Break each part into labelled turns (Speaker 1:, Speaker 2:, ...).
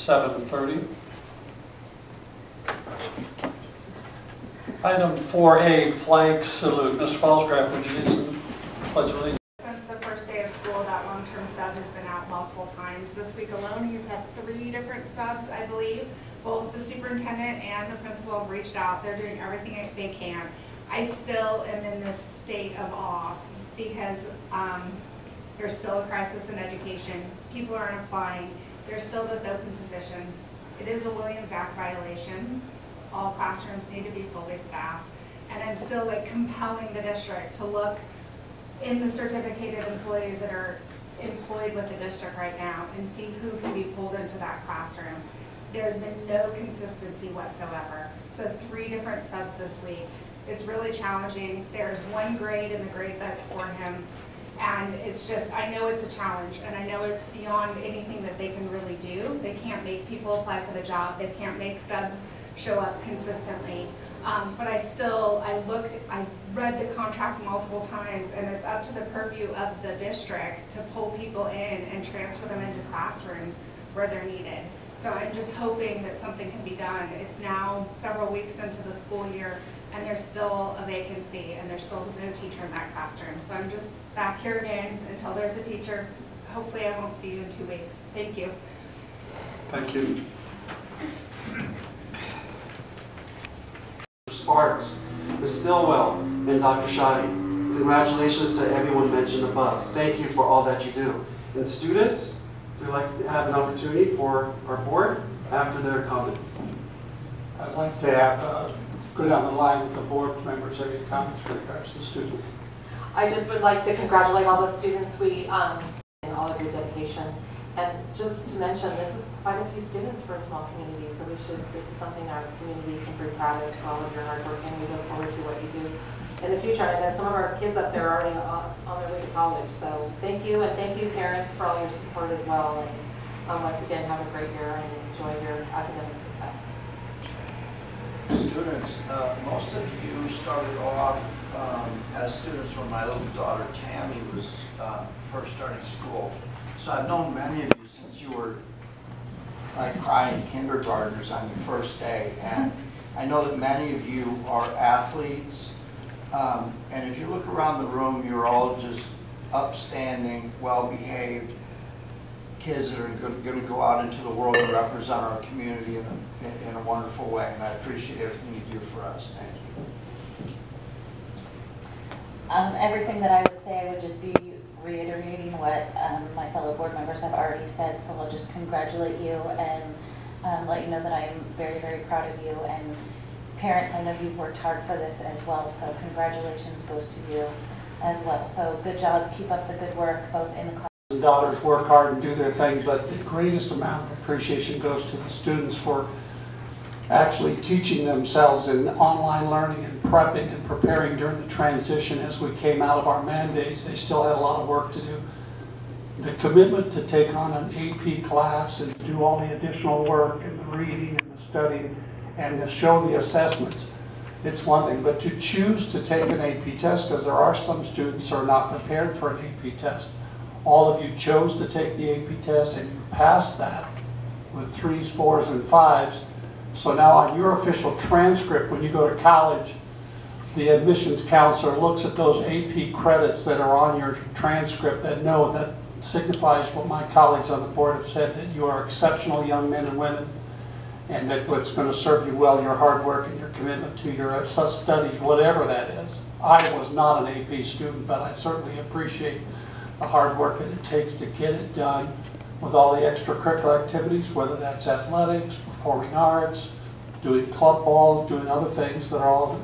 Speaker 1: 7:30. Item 4A, flag salute. Mr. Fallsgraf, would you lead the pledge of allegiance?
Speaker 2: Since the first day of school, that long-term sub has been out multiple times. This week alone, he's had 3 different subs, I believe. Both the superintendent and the principal have reached out. They're doing everything they can. I still am in this state of awe because there's still a crisis in education. People aren't applying. There's still this open position. It is a Williams Act violation. All classrooms need to be fully staffed. And I'm still compelling the district to look in the certificated employees that are employed with the district right now and see who can be pulled into that classroom. There's been no consistency whatsoever. So 3 different subs this week. It's really challenging. There's 1 grade in the grade book for him. And it's just, I know it's a challenge, and I know it's beyond anything that they can really do. They can't make people apply for the job. They can't make subs show up consistently. But I read the contract multiple times, and it's up to the purview of the district to pull people in and transfer them into classrooms where they're needed. So I'm just hoping that something can be done. It's now several weeks into the school year, and there's still a vacancy, and there's still no teacher in that classroom. So I'm just back here again until there's a teacher. Hopefully I won't see you in 2 weeks. Thank you.
Speaker 1: Thank you.
Speaker 3: Sparks, Ms. Stillwell, and Dr. Shadi. Congratulations to everyone mentioned above. Thank you for all that you do. And students, we'd like to have an opportunity for our board after their comments.
Speaker 4: I'd like to have go down the line with the board members. Any comments with regards to the students?
Speaker 5: I just would like to congratulate all the students and all of your dedication. And just to mention, this is quite a few students for a small community, so this is something our community can be proud of for all of your hard work, and we look forward to what you do in the future. I know some of our kids up there are already on their way to college, so thank you, and thank you parents for all your support as well. And once again, have a great year and enjoy your academic success.
Speaker 6: Students, most of you started off as students when my little daughter Tammy was first starting school. So I've known many of you since you were like crying kindergartners on your first day. And I know that many of you are athletes. And if you look around the room, you're all just upstanding, well-behaved kids that are going to go out into the world and represent our community in a wonderful way. And I appreciate everything you do for us. Thank you.
Speaker 7: Everything that I would say, I would just be reiterating what my fellow board members have already said. So I'll just congratulate you and let you know that I am very, very proud of you. And parents, I know you've worked hard for this as well. So congratulations goes to you as well. So good job. Keep up the good work, both in the class.
Speaker 4: Daughters work hard and do their thing, but the greatest amount of appreciation goes to the students for actually teaching themselves in online learning and prepping and preparing during the transition as we came out of our mandates. They still had a lot of work to do. The commitment to take on an AP class and do all the additional work and the reading and the studying and to show the assessments, it's one thing, but to choose to take an AP test, because there are some students who are not prepared for an AP test. All of you chose to take the AP test and you passed that with 3s, 4s, and 5s. So now on your official transcript, when you go to college, the admissions counselor looks at those AP credits that are on your transcript that signifies what my colleagues on the board have said, that you are exceptional young men and women, and that what's going to serve you well, your hard work and your commitment to your studies, whatever that is. I was not an AP student, but I certainly appreciate the hard work that it takes to get it done with all the extracurricular activities, whether that's athletics, performing arts, doing club ball, doing other things that are all,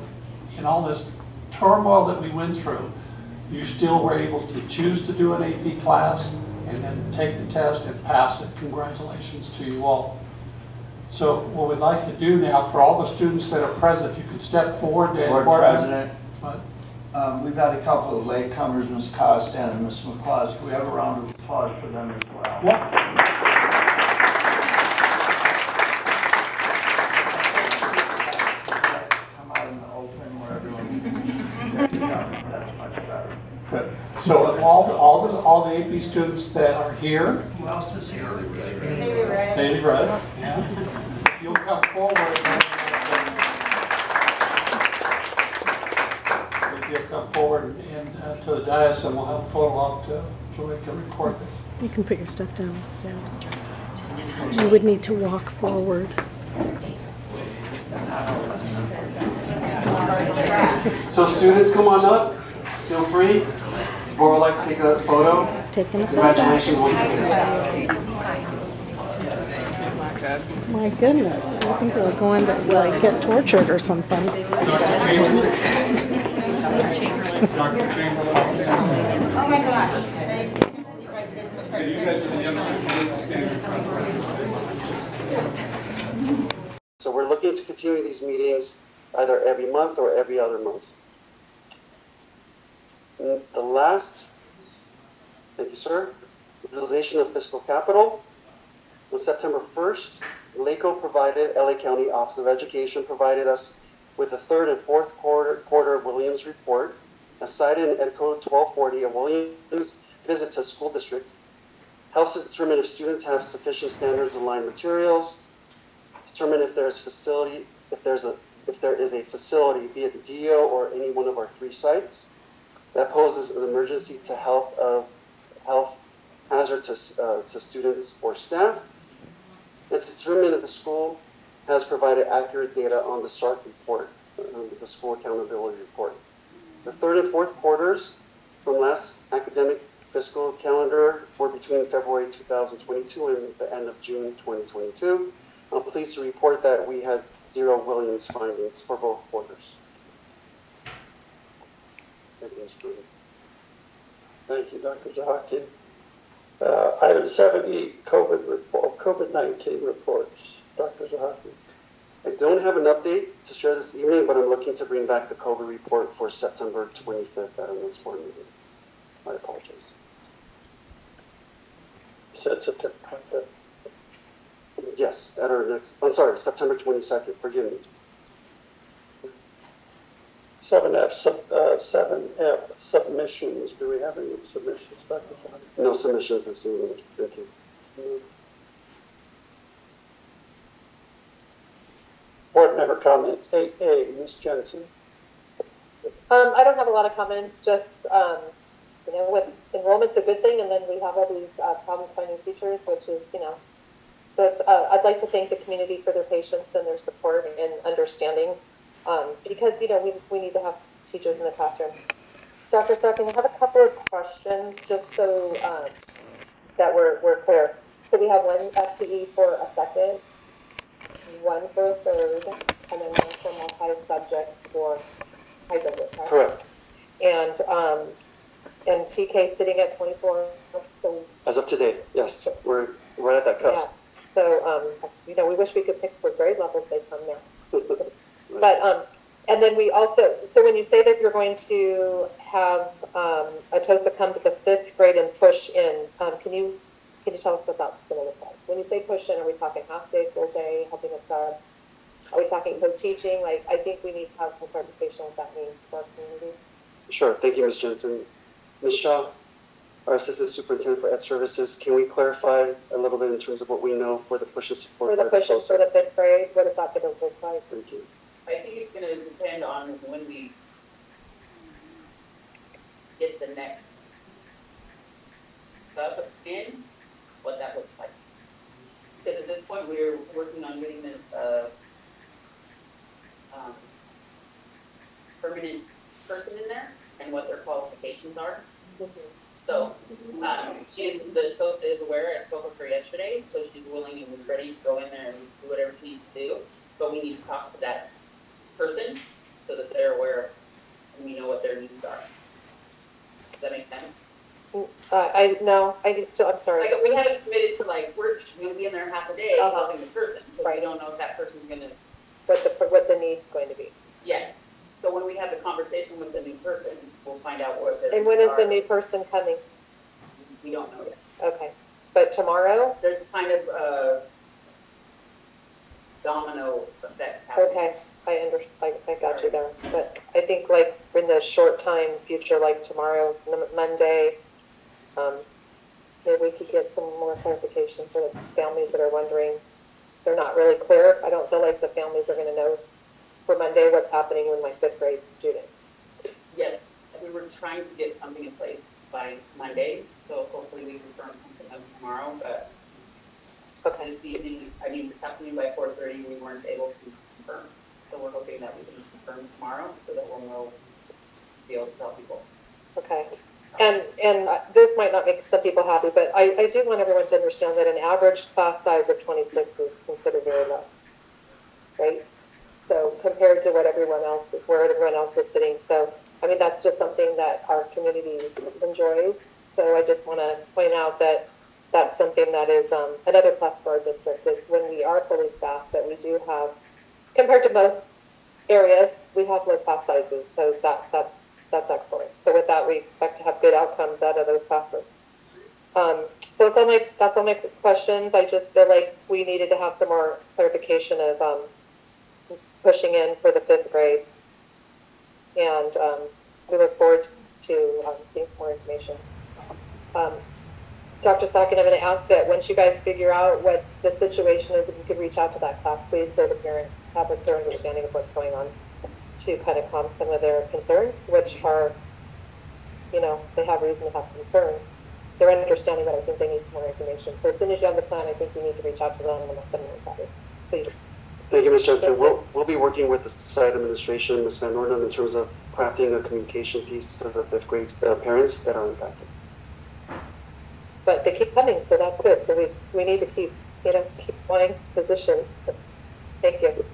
Speaker 4: in all this turmoil that we went through, you still were able to choose to do an AP class and then take the test and pass it. Congratulations to you all. So what we'd like to do now, for all the students that are present, if you could step forward.
Speaker 6: Board President, we've had a couple of latecomers, Ms. Costa and Ms. McClaus. Can we have a round of applause for them as well?
Speaker 4: Yeah.
Speaker 6: Come out in the open where everyone there you go. That's much better.
Speaker 4: Good. So of all the AP students that are here,
Speaker 6: Who else is here?
Speaker 2: Maybe Ray.
Speaker 4: Daily bread, yeah. You'll come forward. If you'll come forward and to the dais, and we'll have a photo op so we can record this.
Speaker 8: You can put your stuff down. Yeah. You would need to walk forward.
Speaker 3: So students, come on up. Feel free. Or would like to take a photo.
Speaker 8: Taking a
Speaker 3: Congratulations once again.
Speaker 8: My goodness, I think they're going to like get tortured or something.
Speaker 1: Dr. Chamberlain.
Speaker 2: Oh my gosh.
Speaker 1: Okay, you guys are the youngsters. Stand in front.
Speaker 3: So we're looking to continue these meetings either every month or every other month. And the last, thank you, sir, utilization of fiscal capital. On September 1st, LA County Office of Education provided us with the third and fourth quarter Williams report, as cited in Ed Code 1240, a Williams visit to school district helps to determine if students have sufficient standards aligned materials, determine if there is a facility, be it the DO or any one of our 3 sites, that poses an emergency to health hazard to students or staff, and to determine if the school has provided accurate data on the SART report, the school accountability report. The third and fourth quarters from last academic fiscal calendar were between February 2022 and the end of June 2022. I'm pleased to report that we had 0 Williams findings for both quarters.
Speaker 9: Thank you, Dr. Zahakian. Item 70, COVID-19 reports. Dr. Zahakian.
Speaker 3: I don't have an update to share this evening, but I'm looking to bring back the COVID report for September 25th at our next board meeting. I apologize.
Speaker 9: You said September 25th.
Speaker 3: Yes, at our next, I'm sorry, September 22nd, forgive me.
Speaker 9: 7F submissions. Do we have any submissions, Dr. Zahakian?
Speaker 3: No submissions this evening, thank you.
Speaker 9: Board member comments. 8A, Ms. Jensen.
Speaker 5: I don't have a lot of comments, just, with enrollment's a good thing, and then we have all these problems finding teachers, which is, so it's, I'd like to thank the community for their patience and their support and understanding, because, we need to have teachers in the classroom. Dr. Sarkin, I have a couple of questions, just so that we're clear. So we have one FTE for a second, one for a third, and then one for multi-subject for high-subject, right?
Speaker 3: Correct.
Speaker 5: And TK sitting at 24. So
Speaker 3: As of today, yes, we're right at that cusp.
Speaker 5: yeah. So we wish we could pick what grade levels they come there. But and then we also, so when you say that you're going to have Atosa come to the 5th grade and push in, can you tell us what that's going to look like? When you say push in, are we talking half day, full day, helping us sub? Are we talking co-teaching? Like, I think we need to have some clarification what that means for our community.
Speaker 3: Sure, thank you, Ms. Jensen. Ms. Shaw, our Assistant Superintendent for Ed Services, can we clarify a little bit in terms of what we know for the push and support?
Speaker 5: For the push in for the 5th grade, what is that going to look like?
Speaker 3: Thank you.
Speaker 10: I think it's going to depend on when we get the next sub in, what that looks like. Because at this point, we're working on getting the permanent person in there and what their qualifications are. So the Tosa is aware. I spoke with her yesterday, so she's willing and was ready to go in there and do whatever she needs to do. But we need to talk to that person so that they're aware and we know what their needs are. Does that make sense?
Speaker 5: I'm sorry.
Speaker 10: Like, we haven't committed to we're going to be in there half a day helping the person, because
Speaker 5: Right.
Speaker 10: we don't know if that person's going to.
Speaker 5: What the need's going to be.
Speaker 10: Yes. So when we have the conversation with the new person, we'll find out what their
Speaker 5: And when
Speaker 10: needs
Speaker 5: is the
Speaker 10: are.
Speaker 5: new person coming?
Speaker 10: We don't know yet.
Speaker 5: Okay. But tomorrow?
Speaker 10: There's a kind of domino effect happening.
Speaker 5: Okay. I got you there. But I think in the short time future, like tomorrow, Monday,
Speaker 11: maybe we could get some more clarification for the families that are wondering. They're not really clear. I don't feel like the families are gonna know for Monday what's happening with my 5th grade student.
Speaker 10: Yes, we were trying to get something in place by Monday, so hopefully we confirm something of tomorrow, but
Speaker 11: Okay.
Speaker 10: this evening, I mean, this afternoon by 4:30, we weren't able to confirm. So we're hoping that we can confirm tomorrow so that we'll know, be able to tell people.
Speaker 11: Okay. And this might not make some people happy, but I do want everyone to understand that an average class size of 26 is considered very low, right? So compared to what everyone else, where everyone else is sitting. So, I mean, that's just something that our community enjoys. So I just want to point out that that's something that is another plus for our district is when we are fully staffed, that we do have, compared to most areas, we have low class sizes. So that's excellent. So with that, we expect to have good outcomes out of those classrooms. So that's all my questions. I just feel like we needed to have some more clarification of pushing in for the 5th grade. And we look forward to seeing more information. Dr. Sackett, I'm going to ask that once you guys figure out what the situation is, if you could reach out to that class, please, so the parents have a clear understanding of what's going on to kind of calm some of their concerns, which are, you know, they have reason to have concerns. They're understanding, but I think they need more information. So as soon as you have the plan, I think you need to reach out to them and let them know about it. Please.
Speaker 3: Thank you, Ms. Jensen. We'll be working with the site administration, Ms. Van Orden, in terms of crafting a communication piece to the 5th grade parents that are impacted.
Speaker 11: But they keep coming, so that's good. So we need to keep wanting positions. Thank you.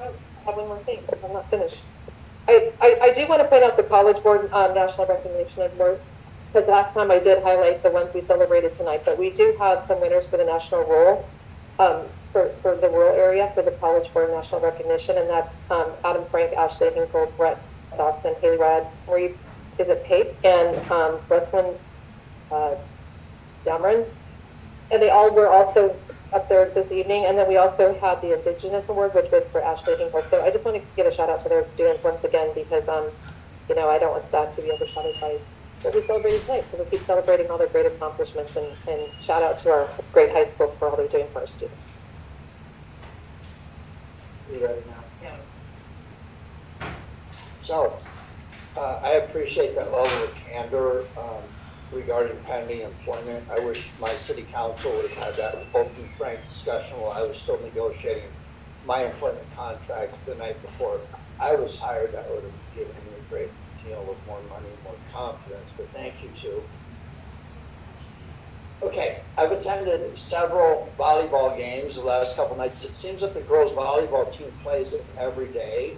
Speaker 11: Oh, I have one more thing. I'm not finished. I do want to point out the College Board National Recognition Award, because last time I did highlight the ones we celebrated tonight, but we do have some winners for the national role, for the rural area for the College Board National Recognition, and that's Adam Frank, Ashley Hinkle, Brett Dawson, Haley Rad, Marie, is it Pape, and Ruslyn Dameron, and they all were also up there this evening. And then we also had the Indigenous Award, which was for Ashley Hinkle. So I just want to give a shout out to those students once again, because you know, I don't want that to be overshadowed by what we celebrated tonight. So we keep celebrating all their great accomplishments, and shout out to our great high school for all they're doing for our students.
Speaker 6: You ready now? Yeah. So, I appreciate that level of candor regarding pending employment. I wish my city council would have had that open, frank discussion while I was still negotiating my employment contract the night before I was hired. That would have given me a great deal of more money, more confidence, but thank you too. Okay, I've attended several volleyball games the last couple nights. It seems that the girls' volleyball team plays it every day.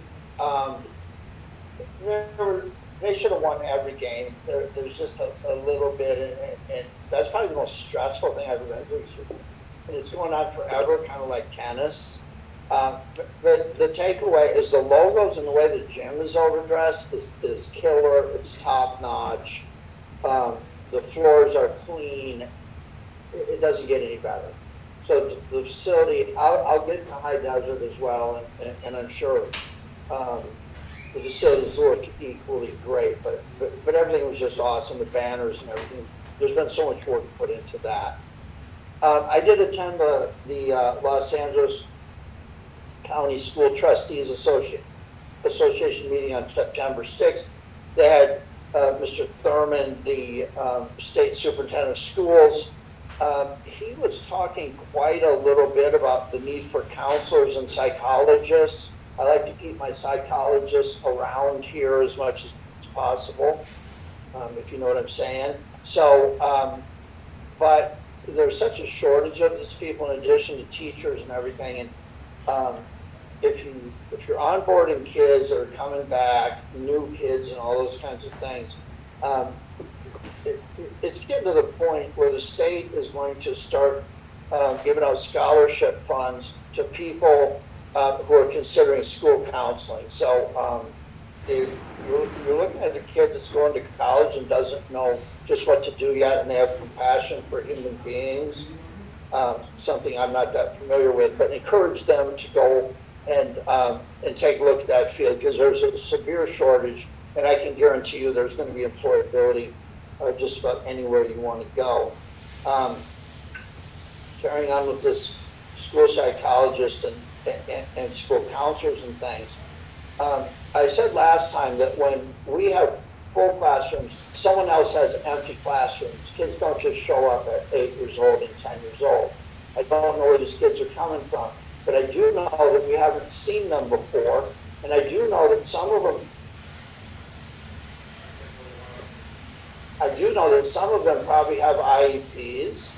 Speaker 6: They should have won every game. There's just a little bit, and that's probably the most stressful thing I've ever been through. And it's going on forever, kind of like tennis. But the takeaway is the logos and the way the gym is overdressed is killer. It's top notch. The floors are clean. It doesn't get any better. So the facility, I'll get to High Desert as well, and I'm sure the facilities look equally great, but everything was just awesome, the banners and everything. There's been so much work put into that. I did attend the Los Angeles County School Trustees Association meeting on September 6th. They had Mr. Thurman, the state superintendent of schools. He was talking quite a little bit about the need for counselors and psychologists. I like to keep my psychologists around here as much as possible, if you know what I'm saying. So, but there's such a shortage of these people in addition to teachers and everything. And if you're onboarding kids that are coming back, new kids and all those kinds of things, it's getting to the point where the state is going to start giving out scholarship funds to people who are considering school counseling. So you're looking at a kid that's going to college and doesn't know just what to do yet, and they have compassion for human beings, something I'm not that familiar with, but encourage them to go and take a look at that field, because there's a severe shortage, and I can guarantee you there's going to be employability just about anywhere you want to go. Carrying on with this school psychologist and school counselors and things. I said last time that when we have full classrooms, someone else has empty classrooms. Kids don't just show up at 8 years old and 10 years old. I don't know where these kids are coming from, but I do know that we haven't seen them before, and I do know that some of them probably have IEPs,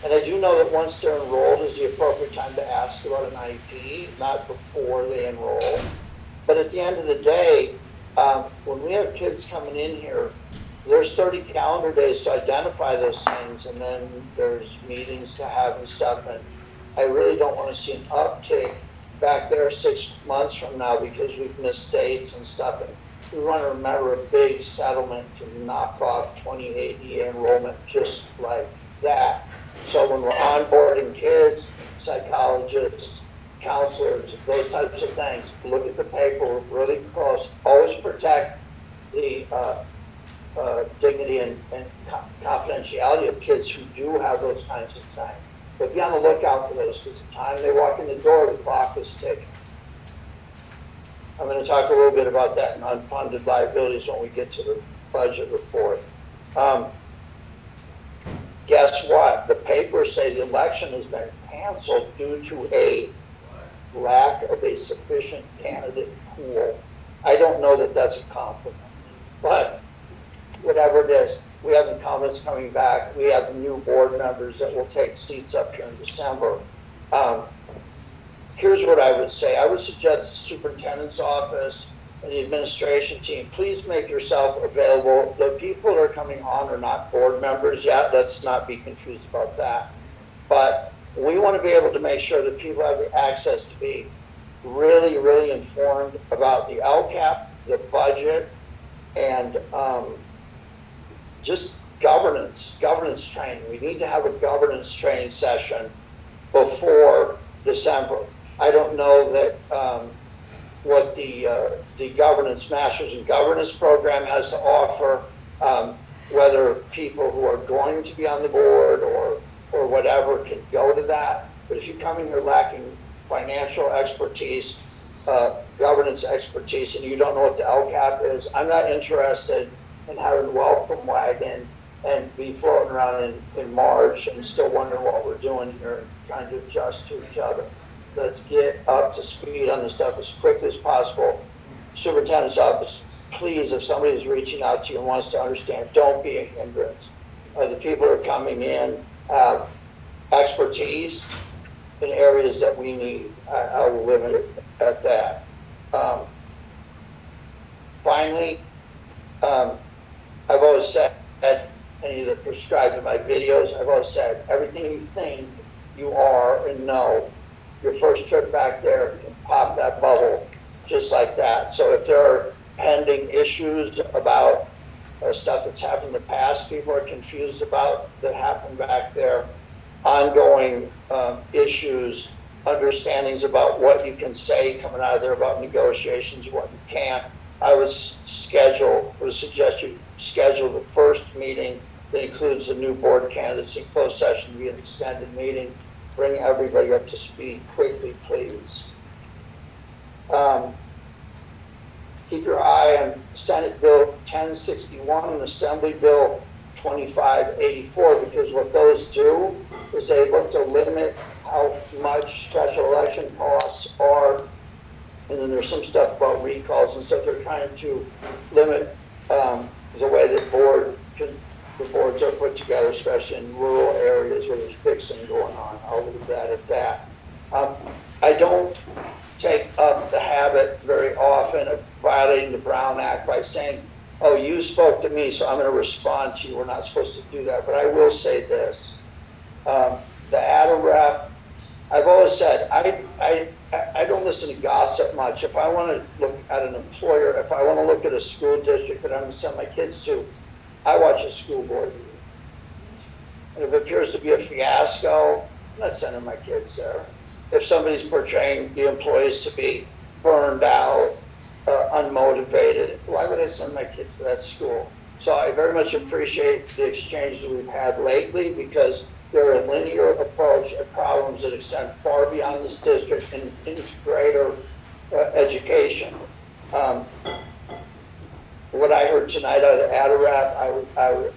Speaker 6: and I do know that once they're enrolled is the appropriate time to ask about an IEP, not before they enroll. But at the end of the day, when we have kids coming in here, there's 30 calendar days to identify those things, and then there's meetings to have and stuff. And I really don't want to see an uptick back there 6 months from now because we've missed dates and stuff. And we want to remember a big settlement to knock off 2080 enrollment just like that. So when we're onboarding kids, psychologists, counselors, those types of things, look at the paperwork really close. Always protect the dignity and confidentiality of kids who do have those kinds of things. But be on the lookout for those, because the time they walk in the door, the clock is ticking. I'm going to talk a little bit about that in unfunded liabilities when we get to the budget report. Guess what? The papers say the election has been canceled due to a lack of a sufficient candidate pool. I don't know that that's a compliment, but whatever it is, we have incumbents coming back. We have new board members that will take seats up here in December. Here's what I would say. I would suggest the superintendent's office and the administration team, please make yourself available. The people that are coming on are not board members yet. Let's not be confused about that. But we want to be able to make sure that people have the access to be really, really informed about the LCAP, the budget, and just governance training. We need to have a governance training session before December. I don't know that what the governance, Masters in Governance program has to offer, whether people who are going to be on the board or whatever can go to that. But if you come in here lacking financial expertise, governance expertise, and you don't know what the LCAP is, I'm not interested in having a welcome wagon and be floating around in March and still wondering what we're doing here, trying to adjust to each other. Let's get up to speed on this stuff as quickly as possible. Superintendent's office, please, if somebody is reaching out to you and wants to understand, don't be a hindrance. The people who are coming in have expertise in areas that we need. I will limit it at that. Finally, I've always said, any that prescribe to my videos, I've always said, everything you think you are and know, your first trip back there can pop that bubble just like that. So if there are pending issues about stuff that's happened in the past, people are confused about that happened back there, ongoing issues, understandings about what you can say coming out of there about negotiations, what you can't, I would suggest you schedule the first meeting that includes the new board candidates in closed session to be an extended meeting. Bring everybody up to speed quickly, please. Keep your eye on Senate Bill 1061 and Assembly Bill 2584, because what those do is they look to limit how much special election costs are, and then there's some stuff about recalls and stuff. They're trying to limit the way that the boards are put together, especially in rural areas where there's fixing going on. I'll leave that at that. I don't take up the habit very often of violating the Brown Act by saying, oh, you spoke to me, so I'm going to respond to you. We're not supposed to do that. But I will say this. The ADA I've always said, I don't listen to gossip much. If I want to look at an employer, if I want to look at a school district that I'm going to send my kids to, I watch a school board meeting. And if it appears to be a fiasco, I'm not sending my kids there. If somebody's portraying the employees to be burned out, unmotivated, why would I send my kids to that school? So I very much appreciate the exchanges we've had lately because they're a linear approach at problems that extend far beyond this district and into greater education. What I heard tonight out of AdArab,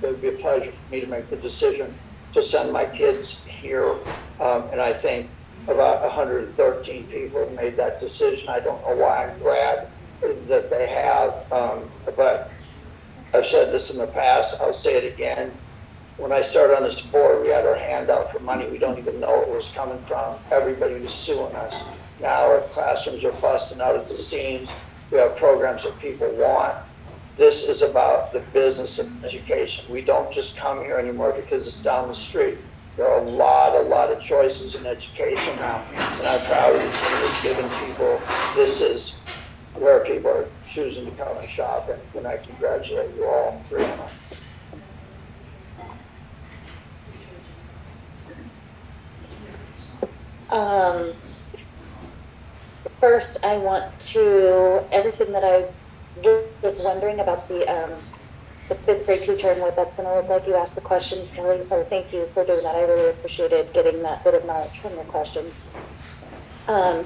Speaker 6: it would be a pleasure for me to make the decision to send my kids here. And I think about 113 people have made that decision. I don't know why. I'm glad that they have, but I've said this in the past, I'll say it again. When I started on this board, we had our hand out for money. We don't even know where it was coming from. Everybody was suing us. Now our classrooms are busting out at the seams. We have programs that people want. This is about the business of education. We don't just come here anymore because it's down the street. There are a lot of choices in education now. And I'm proud of giving people, this is where people are choosing to come and shop. And I congratulate you all, Brianna.
Speaker 7: First, I want to, everything that I was wondering about the fifth grade teacher and what that's going to look like, you asked the questions, Kelly, so thank you for doing that. I really appreciated getting that bit of knowledge from your questions. I'm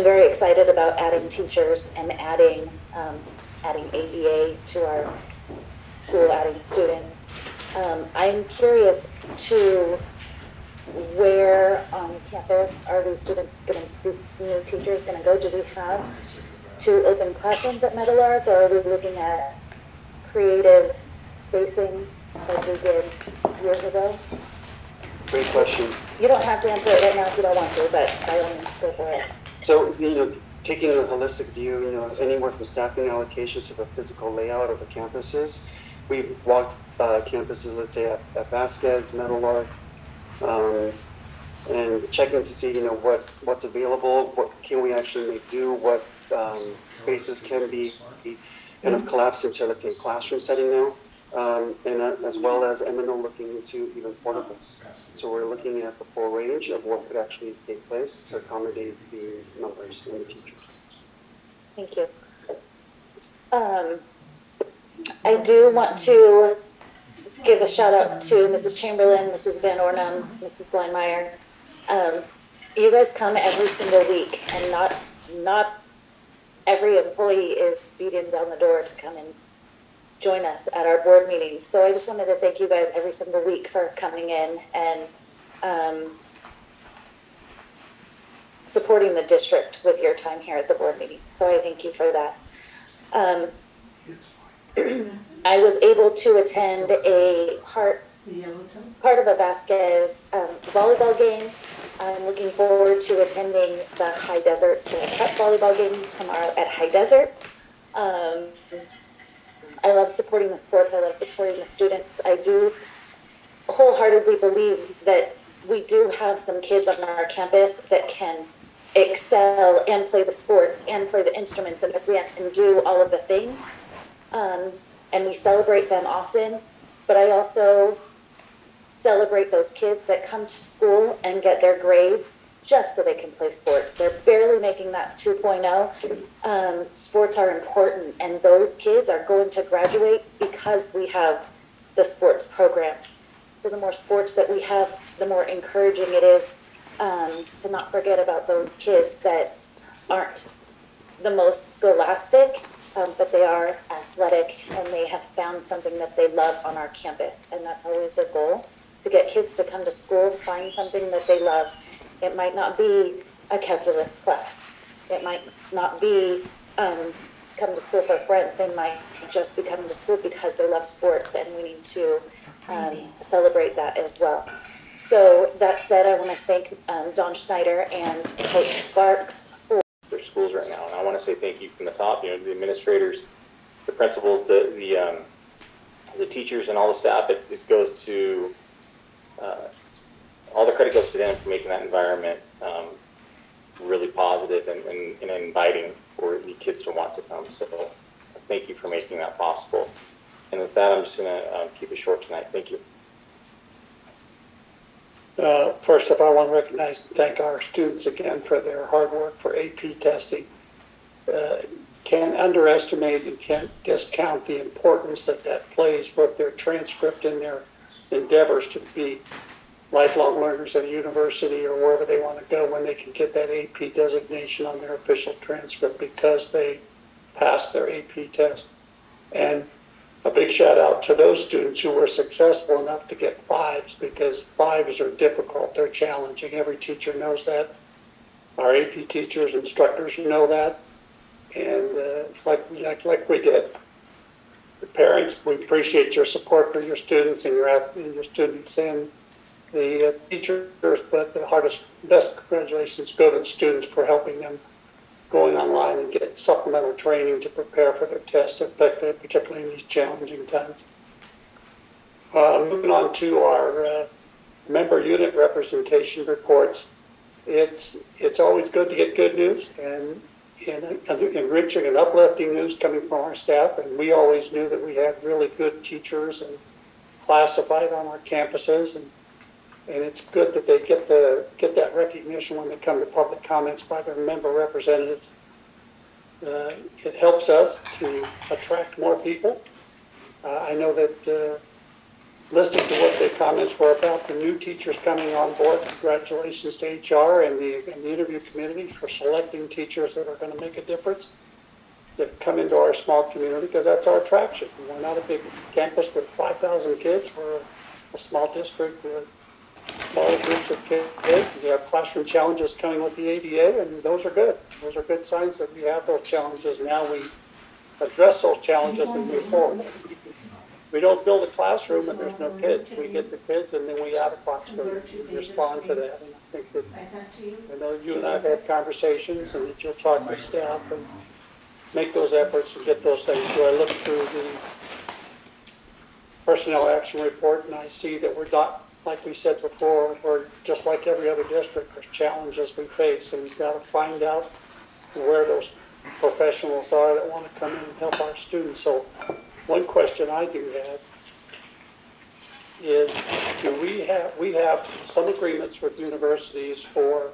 Speaker 7: very excited about adding teachers and adding ABA to our school, adding students. I'm curious to where on campus are these students these new teachers going to go? Do we have 2 open classrooms at Meadowlark, or are we looking at creative spacing like we did years ago?
Speaker 3: Great question.
Speaker 7: You don't have to answer it right now if you don't want to, but by all means, go for it.
Speaker 3: So, taking a holistic view, anywhere from staffing allocations to the physical layout of the campuses. We've walked campuses, let's say at Vasquez, Meadowlark, and checking to see, what's available, what can we actually make do, what spaces can be kind of collapsed into, let's say, a classroom setting now, and as well as M&O looking into even portables. So we're looking at the full range of what could actually take place to accommodate the numbers and the teachers.
Speaker 7: Thank you. I do want to give a shout out to Mrs. Chamberlain, Mrs. Van Ornum, Mrs. Blindmeyer. You guys come every single week, and not every employee is beating down the door to come and join us at our board meetings. So I just wanted to thank you guys every single week for coming in and supporting the district with your time here at the board meeting. So I thank you for that. I was able to attend a part of a Vasquez volleyball game. I'm looking forward to attending the High Desert Prep volleyball game tomorrow at High Desert. I love supporting the sports. I love supporting the students. I do wholeheartedly believe that we do have some kids on our campus that can excel and play the sports and play the instruments and the dance and do all of the things. And we celebrate them often, but I also celebrate those kids that come to school and get their grades just so they can play sports. They're barely making that 2.0. Sports are important, and those kids are going to graduate because we have the sports programs. So the more sports that we have, the more encouraging it is to not forget about those kids that aren't the most scholastic, but they are athletic and they have found something that they love on our campus. And that's always the goal, to get kids to come to school, find something that they love. It might not be a calculus class. It might not be come to school for friends. They might just be coming to school because they love sports, and we need to celebrate that as well. So that said, I want to thank Don Schneider and Coach Sparks for
Speaker 12: schools right now, and I want to say thank you from the top. The administrators, the principals, the teachers, and all the staff. It goes to all the credit goes to them for making that environment really positive and inviting for the kids to want to come. So thank you for making that possible. And with that, I'm just going to keep it short tonight. Thank you.
Speaker 9: First of all, I want to recognize and thank our students again for their hard work for AP testing. can't underestimate and can't discount the importance that that plays for their transcript and their endeavors to be lifelong learners at a university or wherever they want to go when they can get that AP designation on their official transcript because they passed their AP test. And a big shout out to those students who were successful enough to get 5s, because 5s are difficult, they're challenging. Every teacher knows that. Our AP teachers, instructors know that. And like we did. The parents, we appreciate your support for your students and your students and the teachers, but the best congratulations go to the students for helping them going online and get supplemental training to prepare for their test, particularly in these challenging times. Moving on to our member unit representation reports. It's always good to get good news and enriching and uplifting news coming from our staff, and we always knew that we had really good teachers and classified on our campuses, and it's good that they get that recognition when they come to public comments by their member representatives. It helps us to attract more people. I know that listening to what the comments were about the new teachers coming on board, congratulations to HR and the interview committee for selecting teachers that are going to make a difference, that come into our small community, because that's our attraction. We're not a big campus with 5,000 kids. We're a small district with smaller groups of kids. We have classroom challenges coming with the ADA, and those are good. Those are good signs that we have those challenges. Now we address those challenges and move forward. We don't build a classroom and there's no kids. We get the kids and then we out-of-box respond to that. And I think that, I know you and I have had conversations and that you'll talk with staff and make those efforts and get those things. So I look through the personnel action report and I see that we're not, like we said before, we're just like every other district. There's challenges we face, and we've got to find out where those professionals are that want to come in and help our students. So one question I do have is, we have some agreements with universities for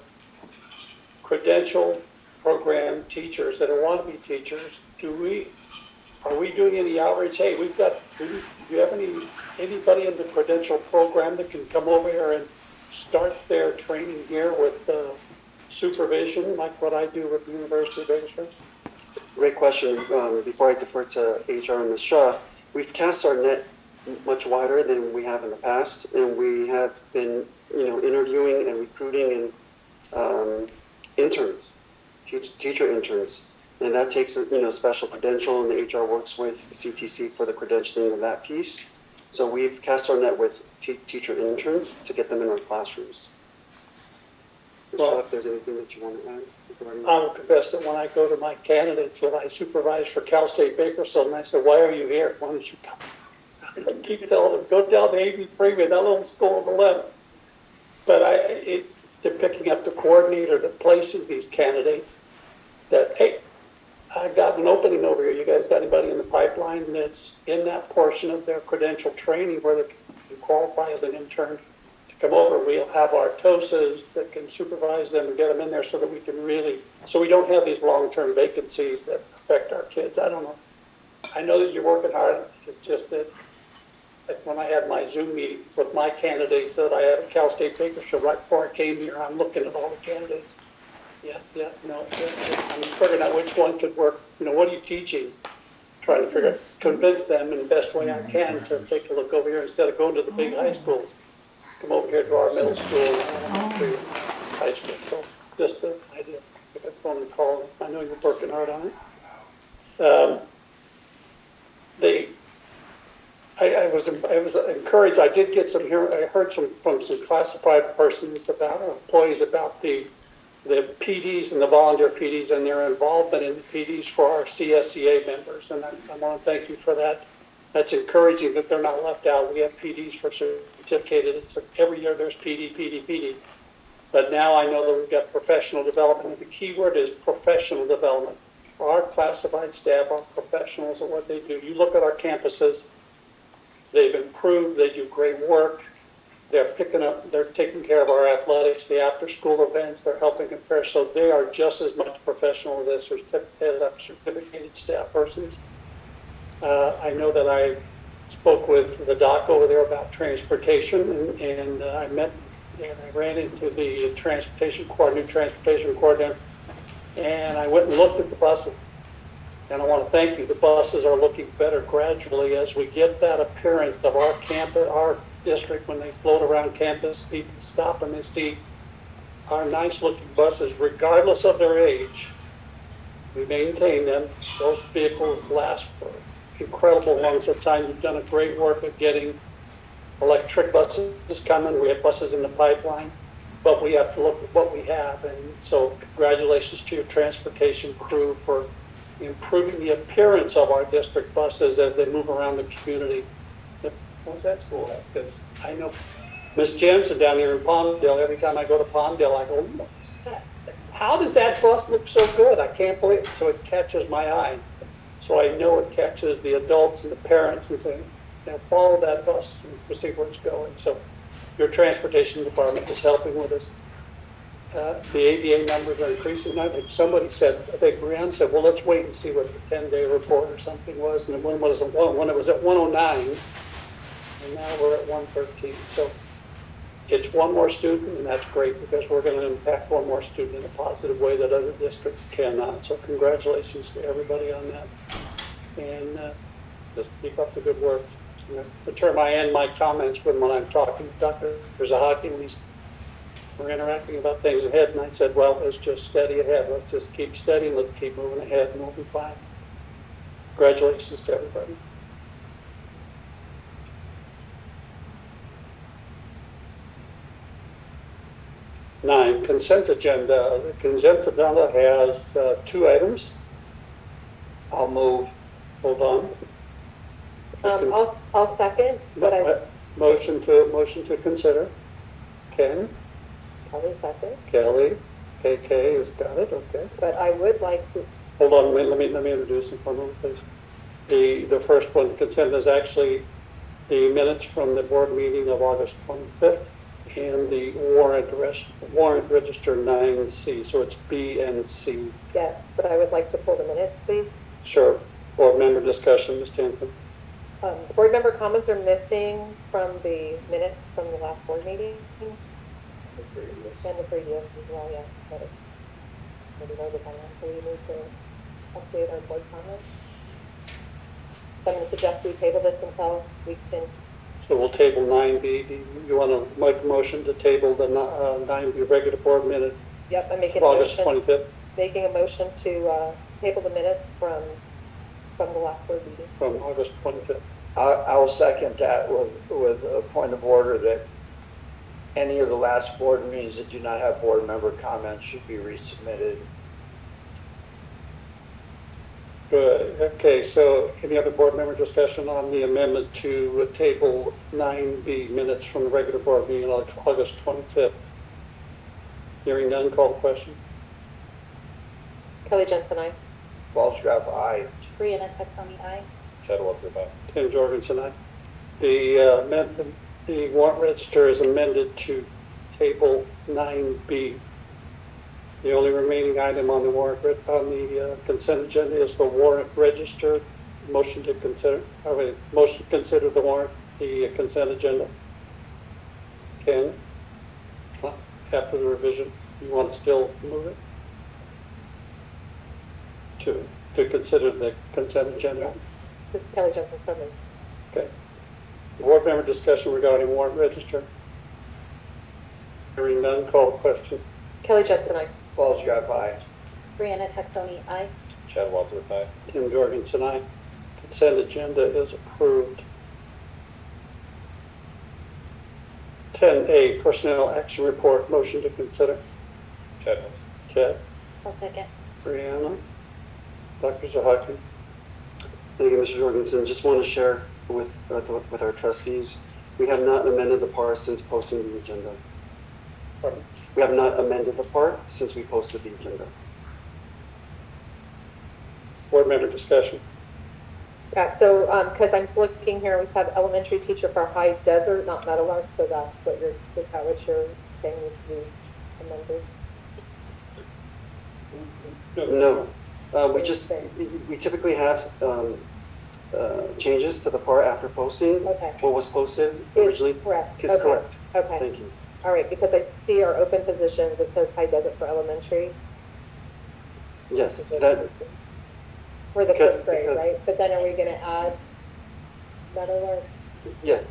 Speaker 9: credentialed program teachers that want to be teachers. Are we doing any outreach? Hey, do you have anybody in the credential program that can come over here and start their training here with supervision, like what I do with the University of Bakersfield?
Speaker 3: Great question. Before I defer to HR and Ms. Shaw, we've cast our net much wider than we have in the past, and we have been, interviewing and recruiting and interns, teacher interns, and that takes special credential, and the HR works with CTC for the credentialing of that piece. So we've cast our net with teacher interns to get them in our classrooms. Well, if there's anything that you want to add.
Speaker 9: I will confess that when I go to my candidates that I supervise for Cal State Bakersfield, and I said, why are you here? Why don't you come? I keep telling them, go down to A.B. Freeman, that little school on the left. But they're picking up the coordinator that places these candidates that, hey, I've got an opening over here. You guys got anybody in the pipeline that's in that portion of their credential training where they can qualify as an intern? Come over, we'll have our TOSAs that can supervise them and get them in there so that we can so we don't have these long-term vacancies that affect our kids. I don't know. I know that you're working hard. It's just that when I had my Zoom meetings with my candidates that I had at Cal State Bakersfield right before I came here, I'm looking at all the candidates. I'm figuring out which one could work. what are you teaching? Trying to convince them in the best way I can to take a look over here instead of going to the big high schools. Come over here to our middle school and to high school. So just the idea. Pick up the phone and call. I know you're working hard on it. I was encouraged. I did get I heard from some classified persons employees about the PDs and the volunteer PDs and their involvement in the PDs for our CSEA members. And I want to thank you for that. That's encouraging that they're not left out. We have PDs for certificated. It's every year there's PD. But now I know that we've got professional development. And the key word is professional development. Our classified staff are professionals at what they do. You look at our campuses, they've improved, they do great work. they're taking care of our athletics, the after-school events, they're helping prepare, so they are just as much professional as our certificated staff persons. I know that I spoke with the doc over there about transportation, and I met and I ran into the new transportation coordinator, and I went and looked at the buses. And I want to thank you. The buses are looking better gradually as we get that appearance of our campus, our district, when they float around campus, people stop and they see our nice looking buses, regardless of their age. We maintain them. Those vehicles last for incredible lengths of time. You've done a great work of getting electric buses coming. We have buses in the pipeline, but we have to look at what we have. And so congratulations to your transportation crew for improving the appearance of our district buses as they move around the community. What's that school at? Because I know Miss Jensen down here in Palmdale, every time I go to Palmdale, I go, how does that bus look so good? I can't believe it. So it catches my eye. So I know it catches the adults and the parents and things. And follow that bus and see where it's going. So your transportation department is helping with us. The ADA numbers are increasing. I think somebody said, I think Brianne said, well, let's wait and see what the 10-day report or something was. And when it was at 109, and now we're at 113. So it's one more student, and that's great because we're going to impact one more student in a positive way that other districts cannot. So congratulations to everybody on that. And just keep up the good work. The term I end my comments with when I'm talking to Dr. Zahaki, when we're interacting about things ahead, and I said, well, let's just steady ahead. Let's just keep steady, let's keep moving ahead, and we'll be fine. Congratulations to everybody. Nine, consent agenda. The consent agenda has 2 items.
Speaker 6: I'll move.
Speaker 9: Hold on.
Speaker 11: I'll second, but I.
Speaker 9: Motion to consider. Ken?
Speaker 11: Kelly second.
Speaker 9: Kelly. KK has got it, okay.
Speaker 11: But I would like to.
Speaker 9: Hold on, wait, let me introduce them for a moment, please. The first one, consent, is actually the minutes from the board meeting of August 25th and the warrant register 9C, so it's B and C.
Speaker 11: Yes, but I would like to pull the minutes, please.
Speaker 9: Sure. Board member discussion, Ms. Jansen.
Speaker 11: Board member comments are missing from the minutes from the last board meeting. And the previous as well, yeah. But it's maybe noted by now, so we need to update our board comments. So I'm going to suggest we table this until we can.
Speaker 9: So we'll table 9B. Do you want to make a motion to table the 9B regular board minute?
Speaker 11: Yep, I'm making
Speaker 9: August
Speaker 11: a motion.
Speaker 9: 25th.
Speaker 11: Making a motion to table the minutes from the last board meeting.
Speaker 9: From August 25th.
Speaker 6: I will second that with a point of order that any of the last board meetings that do not have board member comments should be resubmitted.
Speaker 9: Good. Okay, so any other board member discussion on the amendment to table 9B minutes from the regular board meeting on August 25th? Hearing none, call the question.
Speaker 11: Kelly Jensen, aye.
Speaker 6: Walsgraf, aye.
Speaker 7: Brianna Texoni, aye.
Speaker 12: Chad Walker, aye.
Speaker 9: Tim Jorgensen, aye. The warrant register is amended to table 9B. The only remaining item on the warrant on the consent agenda is the warrant register. Motion to consider. Motion to consider the consent agenda. Ken, after the revision, you want to still move it to consider the consent agenda?
Speaker 11: Yeah. This is Kelly Jensen, so moved.
Speaker 9: Okay. Board member discussion regarding warrant register. Hearing none, call the question.
Speaker 11: Kelly Jensen, aye.
Speaker 6: Walsgraf, aye.
Speaker 7: Brianna Texoni, aye.
Speaker 12: Chad Walker, aye.
Speaker 9: Tim Jorgensen, aye. Consent agenda is approved. 10A, personnel action report, motion to consider.
Speaker 12: Chad.
Speaker 9: Okay.
Speaker 7: I'll second.
Speaker 9: Brianna. Dr. Zahaki.
Speaker 3: Thank you, Mr. Jorgensen. Just want to share with our trustees, we have not amended the PAR since posting the agenda.
Speaker 9: Pardon?
Speaker 3: We have not amended the PAR since we posted the agenda.
Speaker 9: Board member discussion.
Speaker 11: Yeah, so, because I'm looking here, we have elementary teacher for High Desert, not Meadowlark, so that's what you're, is that what you're saying needs to be amended?
Speaker 3: No, we typically have changes to the part after posting.
Speaker 11: Okay.
Speaker 3: What was posted originally
Speaker 11: Correct.
Speaker 3: is
Speaker 11: Okay.
Speaker 3: correct.
Speaker 11: Okay.
Speaker 3: Thank you.
Speaker 11: All right, because I see our open positions, it says High Desert for elementary.
Speaker 3: Yes, that,
Speaker 11: For the
Speaker 3: because-
Speaker 11: fifth grade,
Speaker 3: because-
Speaker 11: right? But then are we gonna add Meadowlark?
Speaker 3: yes.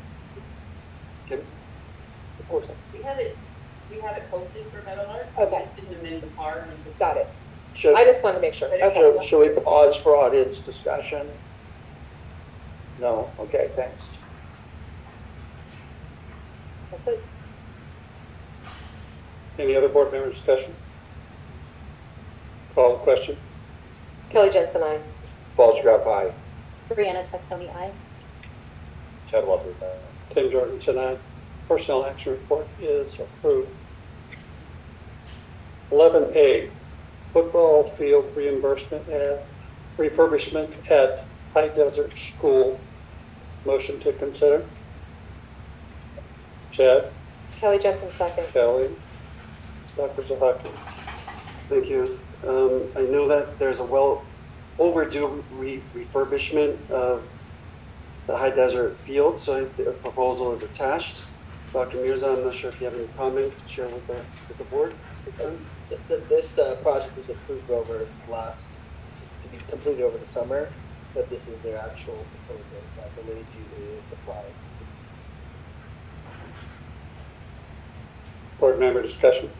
Speaker 3: Kim?
Speaker 10: Of course. We have it posted for Meadowlark.
Speaker 11: Okay.
Speaker 10: Just amend the part and just.
Speaker 11: Got it.
Speaker 6: Should,
Speaker 11: I just wanted to make sure. Okay.
Speaker 6: should we pause for audience discussion? No, okay, thanks.
Speaker 11: That's it.
Speaker 9: Any other board member discussion? Call the question.
Speaker 11: Kelly Jensen, aye.
Speaker 6: Balls drop aye.
Speaker 7: Brianna Texoni, aye.
Speaker 12: Chad Walter,
Speaker 9: Tim Jorgensen, aye. Personnel action report is approved. 11A, football field refurbishment at High Desert School. Motion to consider. Chad,
Speaker 11: Kelly Jensen, second.
Speaker 9: Kelly, Dr. Zahaki.
Speaker 3: Thank you. I know that there's a well overdue refurbishment of the High Desert field, so the proposal is attached. Dr. Mirza, I'm not sure if you have any comments to share with the board this time.
Speaker 13: Just that this project was approved over to be completed over the summer, but this is their actual proposal, delayed due to supply.
Speaker 9: Board member discussion.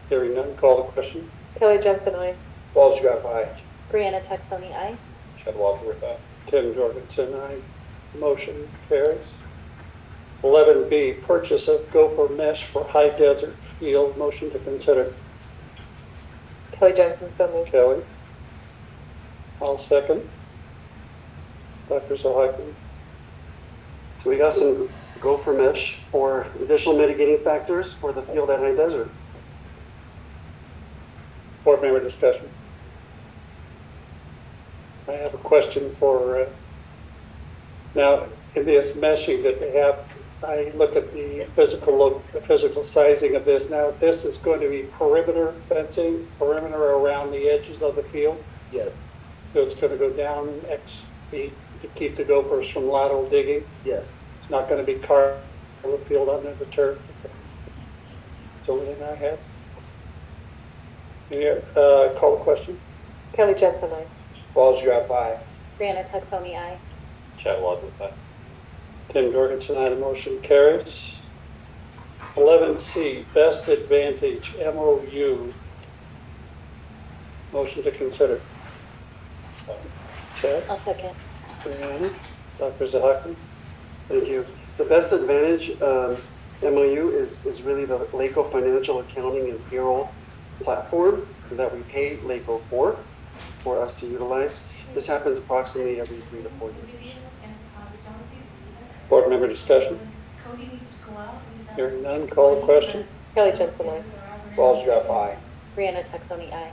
Speaker 9: Hearing none, call the question.
Speaker 11: Kelly Jensen, aye.
Speaker 6: Balls drop aye.
Speaker 7: Brianna Texoni, aye.
Speaker 12: Chad Walter with that.
Speaker 9: Tim Jorgensen, aye. Motion carries. 11B, purchase of gopher mesh for High Desert Field. Motion to consider.
Speaker 11: Kelly Jensen, so moved.
Speaker 9: Kelly. I'll second. Dr. Zahaki.
Speaker 3: So we got some gopher mesh for additional mitigating factors for the field at High Desert.
Speaker 9: Board member discussion. I have a question for, now in this meshing that they have, I look at the physical sizing of this. Now this is going to be perimeter fencing, perimeter around the edges of the field.
Speaker 13: Yes,
Speaker 9: So it's going to go down X feet to keep the gophers from lateral digging.
Speaker 13: yes.
Speaker 9: It's not going to be carved on the field under the turf. That's the only thing I have. Any, call the question.
Speaker 11: Kelly Jensen, aye.
Speaker 6: Balls drop aye.
Speaker 7: Brianna Texoni, aye.
Speaker 12: Chad Walter with that.
Speaker 9: Tim Jorgensen, aye. The motion carries. 11C, Best Advantage MOU. Motion to consider. Chad,
Speaker 7: I'll second.
Speaker 9: Brianna, Dr. Zahaki.
Speaker 3: Thank you. The Best Advantage MOU is really the LACO financial accounting and payroll platform that we pay LACO for us to utilize. This happens approximately every 3 to 4 years.
Speaker 9: Board member discussion. Hearing none, call the question.
Speaker 11: Kelly Jensen, aye.
Speaker 6: Balls drop aye.
Speaker 7: Brianna Texoni, aye.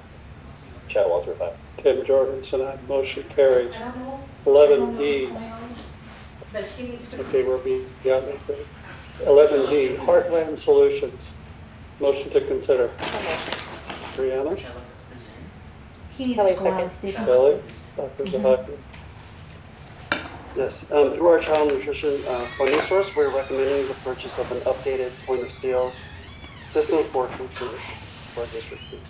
Speaker 12: Chad Walter with that.
Speaker 9: Tim Jorgensen, aye. Motion carries. 11D.
Speaker 14: But he needs to.
Speaker 9: Okay, we're beyond that. 11D, Heartland Solutions. Motion to consider. Brianna,
Speaker 14: He needs
Speaker 11: Kelly,
Speaker 14: to go out.
Speaker 11: second.
Speaker 9: Kelly, Dr. Zahaki.
Speaker 3: Yes, through our child nutrition funding source, we're recommending the purchase of an updated point of sales system for food service for our district, please.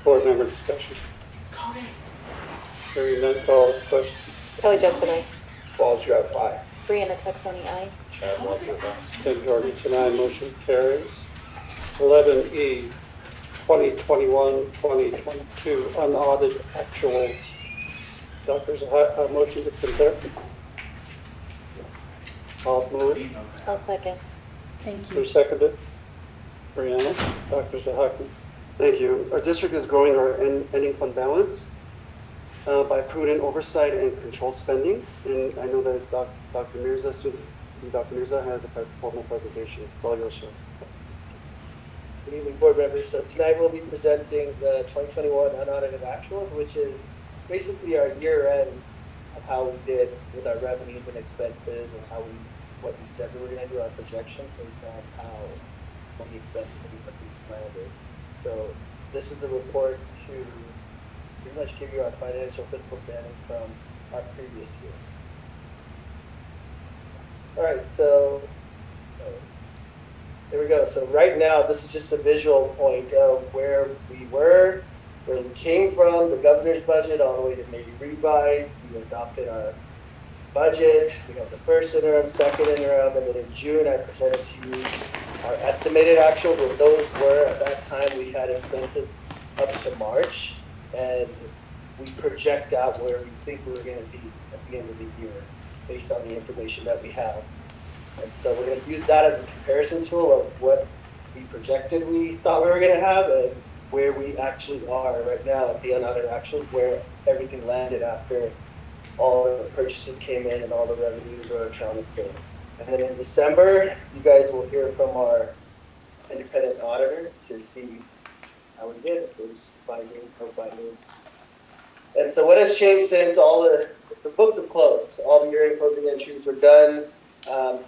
Speaker 9: Board member discussion. Hearing none, call the question.
Speaker 11: Kelly Jensen, aye.
Speaker 6: Balls drop aye.
Speaker 7: Brianna Texoni, aye.
Speaker 12: Chad Walter with that.
Speaker 9: Tim Jorgensen, aye. Motion carries. 11E, 2021-2022 unaudited actuals. Dr. Zahaki, motion to consider. I'll move.
Speaker 7: I'll second.
Speaker 14: Thank
Speaker 9: Who
Speaker 14: you.
Speaker 9: seconded? Brianna, Dr. Zahaki.
Speaker 3: Thank you. Our district is growing our ending fund balance by prudent oversight and controlled spending. And I know that Dr. Mirza has a formal presentation. It's all yours, sir.
Speaker 13: Good evening, board members. So tonight we'll be presenting the 2021 unaudited actuals, which is basically our year end of how we did with our revenues and expenses and what we said we were going to do, our projection based on what the expenses that we planned. So this is a report to pretty much give you our financial fiscal standing from our previous year. All right, so there we go. So right now, this is just a visual point of where we were, where we came from, the governor's budget, all the way to maybe revised. We adopted our budget. We have the first interim, second interim, and then in June, I presented to you our estimated actual, what those were. At that time, we had expenses up to March, and we project out where we think we were going to be at the end of the year based on the information that we have. And so we're going to use that as a comparison tool of what we projected we thought we were going to have and where we actually are right now at the unaudited actuals, where everything landed after all the purchases came in and all the revenues were accounted for. And then in December, you guys will hear from our independent auditor to see how we did, if there's findings, no findings. And so what has changed since all the books have closed, all the year-end closing entries were done.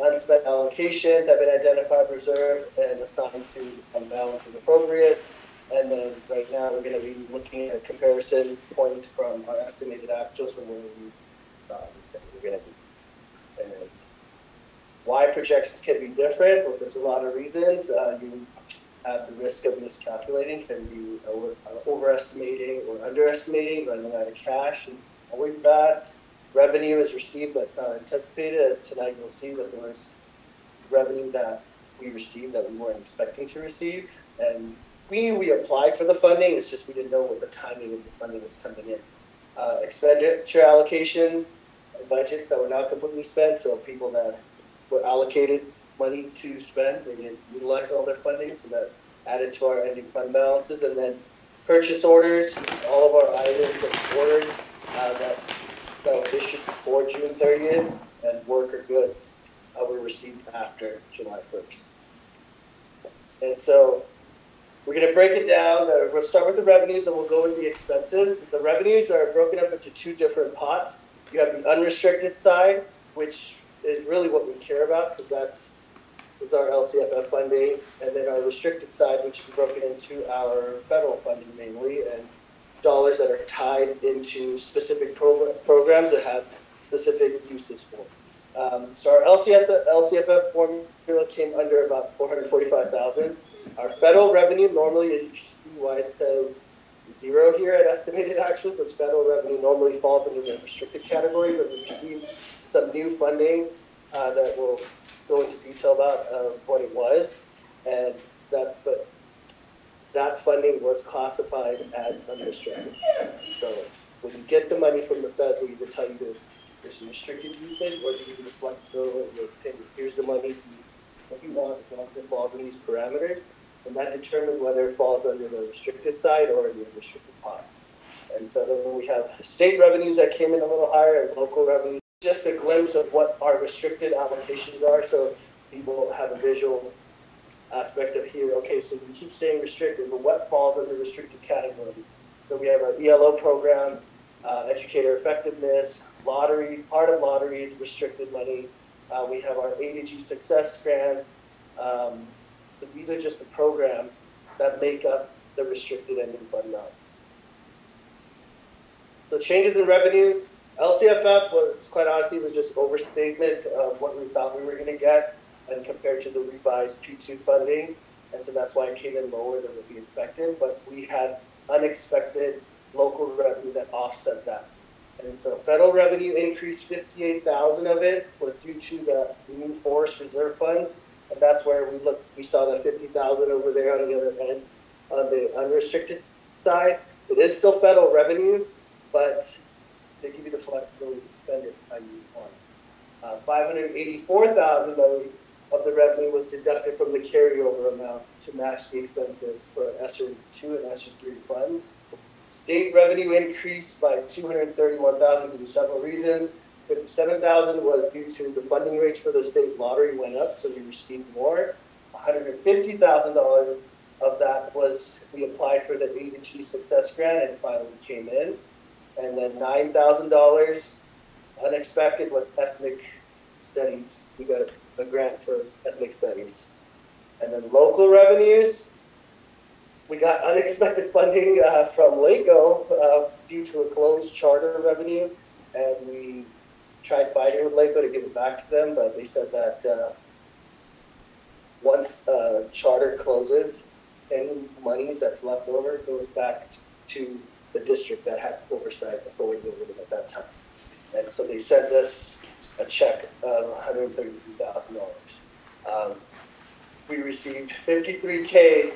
Speaker 13: Unspent allocations have been identified, reserved, and assigned to fund balance as appropriate. And then right now we're going to be looking at a comparison point from our estimated actuals from where we thought we were going to be. And why projections can be different? Well, there's a lot of reasons. You have the risk of miscalculating, can be overestimating or underestimating, running out of cash, and always bad. Revenue is received that's not anticipated. As tonight you'll see that there was revenue that we received that we weren't expecting to receive. And we knew we applied for the funding, it's just we didn't know what the timing of the funding was coming in. Expenditure allocations, budgets that were not completely spent, so people that were allocated money to spend, they didn't utilize all their funding, so that added to our ending fund balances. And then purchase orders, all of our items that were ordered that were issued before June 30th, and worker goods were received after July 1st. And so we're going to break it down. We'll start with the revenues and we'll go with the expenses. The revenues are broken up into two different pots. You have the unrestricted side, which is really what we care about because is our LCFF funding, and then our restricted side, which is broken into our federal funding mainly, and dollars that are tied into specific programs that have specific uses for. So our LCFF formula came under about $445,000. Our federal revenue normally, as you can see why it says 0 here at estimated actually, because federal revenue normally falls under the restricted category, but we received some new funding that we'll go into detail about what it was, and that funding was classified as unrestricted. So when you get the money from the feds, we either tell you there's restricted usage, or you give you the flexibility of here's the money, what you want, as long as it falls in these parameters, and that determines whether it falls under the restricted side or the unrestricted pot. And so then we have state revenues that came in a little higher and local revenues. Just a glimpse of what our restricted allocations are, so people have a visual aspect of here. Okay, so we keep saying restricted, but what falls under restricted categories? So we have our ELO program, educator effectiveness, lottery, part of lotteries, restricted money. We have our A to G success grants. So these are just the programs that make up the restricted ending fund balance. So changes in revenue. LCFF was, quite honestly, was just overstatement of what we thought we were going to get and compared to the revised P2 funding. And so that's why it came in lower than what we expected. But we had unexpected local revenue that offset that. And so federal revenue increased 58,000 of it was due to the new forest reserve fund. And that's where we saw the 50,000 over there on the other end on the unrestricted side. It is still federal revenue, but they give you the flexibility to spend it how you want. 584,000 of the revenue was deducted from the carryover amount to match the expenses for ESSER 2 and ESSER 3 funds. State revenue increased by 231,000 due to several reasons. 57,000 was due to the funding rates for the state lottery went up, so we received more. $150,000 of that was we applied for the A2G Success Grant and finally came in. And then $9,000 unexpected was ethnic studies. We got a grant for ethnic studies. And then local revenues, we got unexpected funding from LACO due to a closed charter revenue. And we tried fighting with LACO to give it back to them, but they said that once charter closes, any monies that's left over goes back to the district that had oversight authority over them at that time. And so they sent us a check of $133,000. We received $53K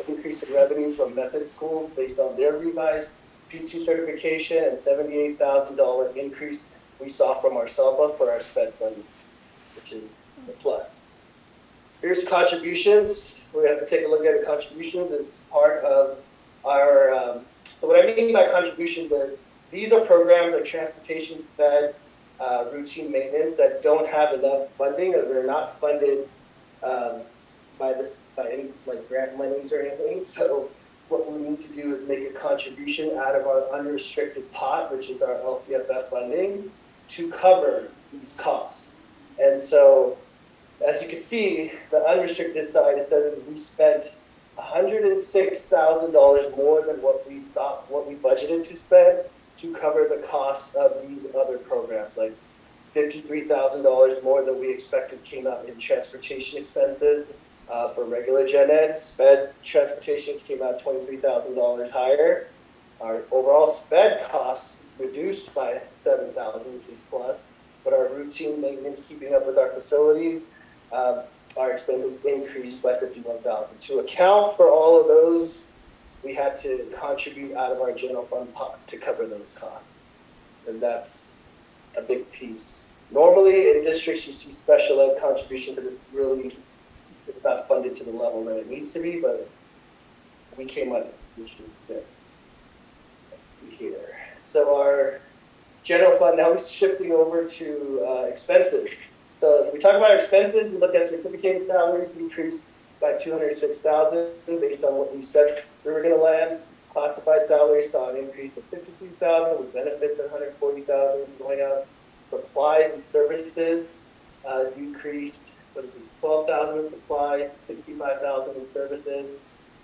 Speaker 13: increase in revenue from method schools based on their revised P2 certification, and $78,000 increase we saw from our SELPA for our SPED funding, which is a plus. Here's contributions. We have to take a look at the contributions as part of our, so what I mean by contributions is these are programs or transportation fed routine maintenance that don't have enough funding, or they're not funded by any like grant monies or anything. So what we need to do is make a contribution out of our unrestricted pot, which is our LCFF funding, to cover these costs. And so, as you can see, the unrestricted side, it says we spent $106,000 more than what we budgeted to spend to cover the cost of these other programs. Like $53,000 more than we expected came out in transportation expenses for regular gen ed. SPED transportation came out $23,000 higher. Our overall SPED costs reduced by $7,000, which is plus, but our routine maintenance, keeping up with our facilities, our expenses increased by $51,000. To account for all of those, we had to contribute out of our general fund pot to cover those costs. And that's a big piece. Normally in districts you see special ed contribution, but it's not funded to the level that it needs to be, but we came up with it. Let's see here. So our general fund, now we're shifting over to expenses. So if we talk about our expenses, we look at certificated salaries decreased by $206,000 based on what we said we were going to land. Classified salaries saw an increase of $53,000 with benefits of $140,000 going up. Supplies and services decreased $12,000 in supplies, $65,000 in services.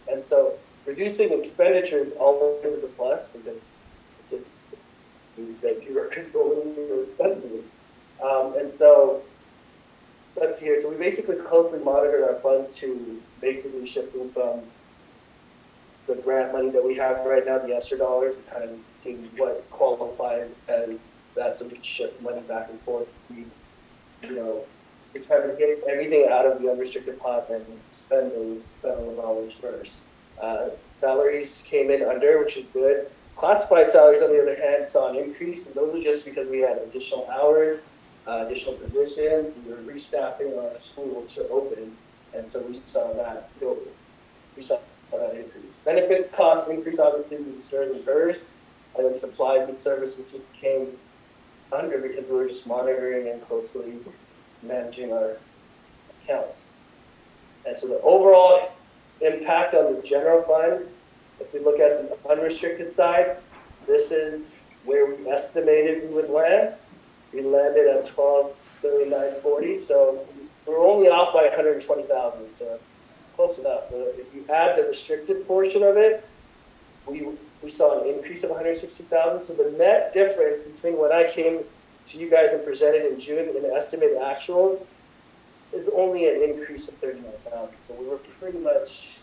Speaker 13: And so reducing expenditures always is a plus because it means that you are controlling your expenses. And so let's see here. So we basically closely monitored our funds to basically shifting from the grant money that we have right now, the ESSER dollars, and kind of seeing what qualifies as that, so we can shift money back and forth to, you know, we try to get everything out of the unrestricted pot and spend those federal dollars first. Salaries came in under, which is good. Classified salaries, on the other hand, saw an increase, and those were just because we had additional hours, additional positions. We were restaffing our school to open, and so we saw that build. We saw that increase. Benefits costs increased, obviously, during the first, and then supplies and services just came under because we were just monitoring and closely managing our accounts. And so the overall impact on the general fund, if we look at the unrestricted side, this is where we estimated we would land. We landed at $12,940,000, so we're only off by $120,000, so close enough. If you add the restricted portion of it, we saw an increase of $160,000. So the net difference between when I came to you guys and presented in June and the estimated actual is only an increase of $39,000. So we were pretty much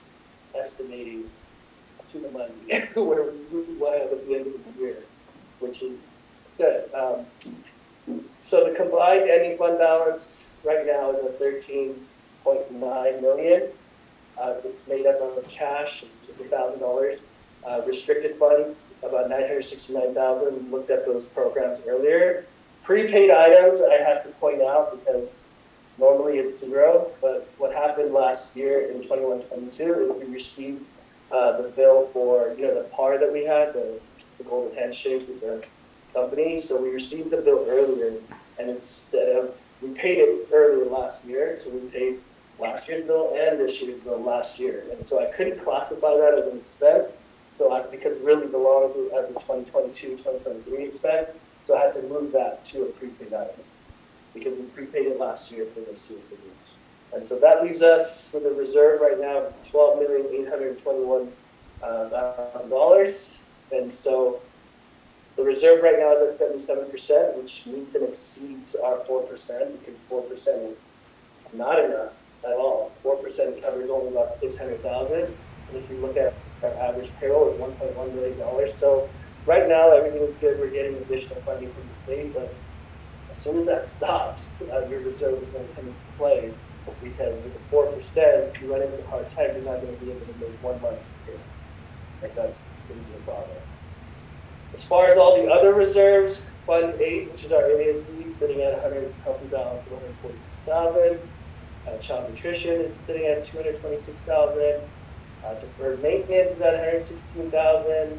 Speaker 13: estimating to the money where we would land at the end of the year, which is good. So the combined ending fund balance right now is at $13.9 million. It's made up of cash, $50,000. Restricted funds, about $969,000. We looked at those programs earlier. Prepaid items, I have to point out because normally it's zero, but what happened last year in 21-22 is we received the bill for, the par that we had, the golden handshake with the company. So we received the bill earlier, and instead of, we paid it earlier last year, so we paid last year's bill and this year's bill last year. And so I couldn't classify that as an expense. Because it really belongs as a 2022, 2023 expense. So I had to move that to a prepaid item because we prepaid it last year for this year. And so that leaves us with a reserve right now of $12,821,000. And so the reserve right now is at 77%, which meets and exceeds our 4% because 4% is not enough at all. 4% covers only about $600,000. And if you look at our average payroll is $1.1 million. So right now everything is good. We're getting additional funding from the state, but as soon as that stops, your reserve is going to come into play because with the 4%, if you run into a hard time, you're not going to be able to make 1 month here. Like that's going to be a problem. As far as all the other reserves, Fund 8, which is our AAP, sitting at healthy balance of $146,000. Child nutrition is sitting at $226,000. Deferred maintenance is at $116,000.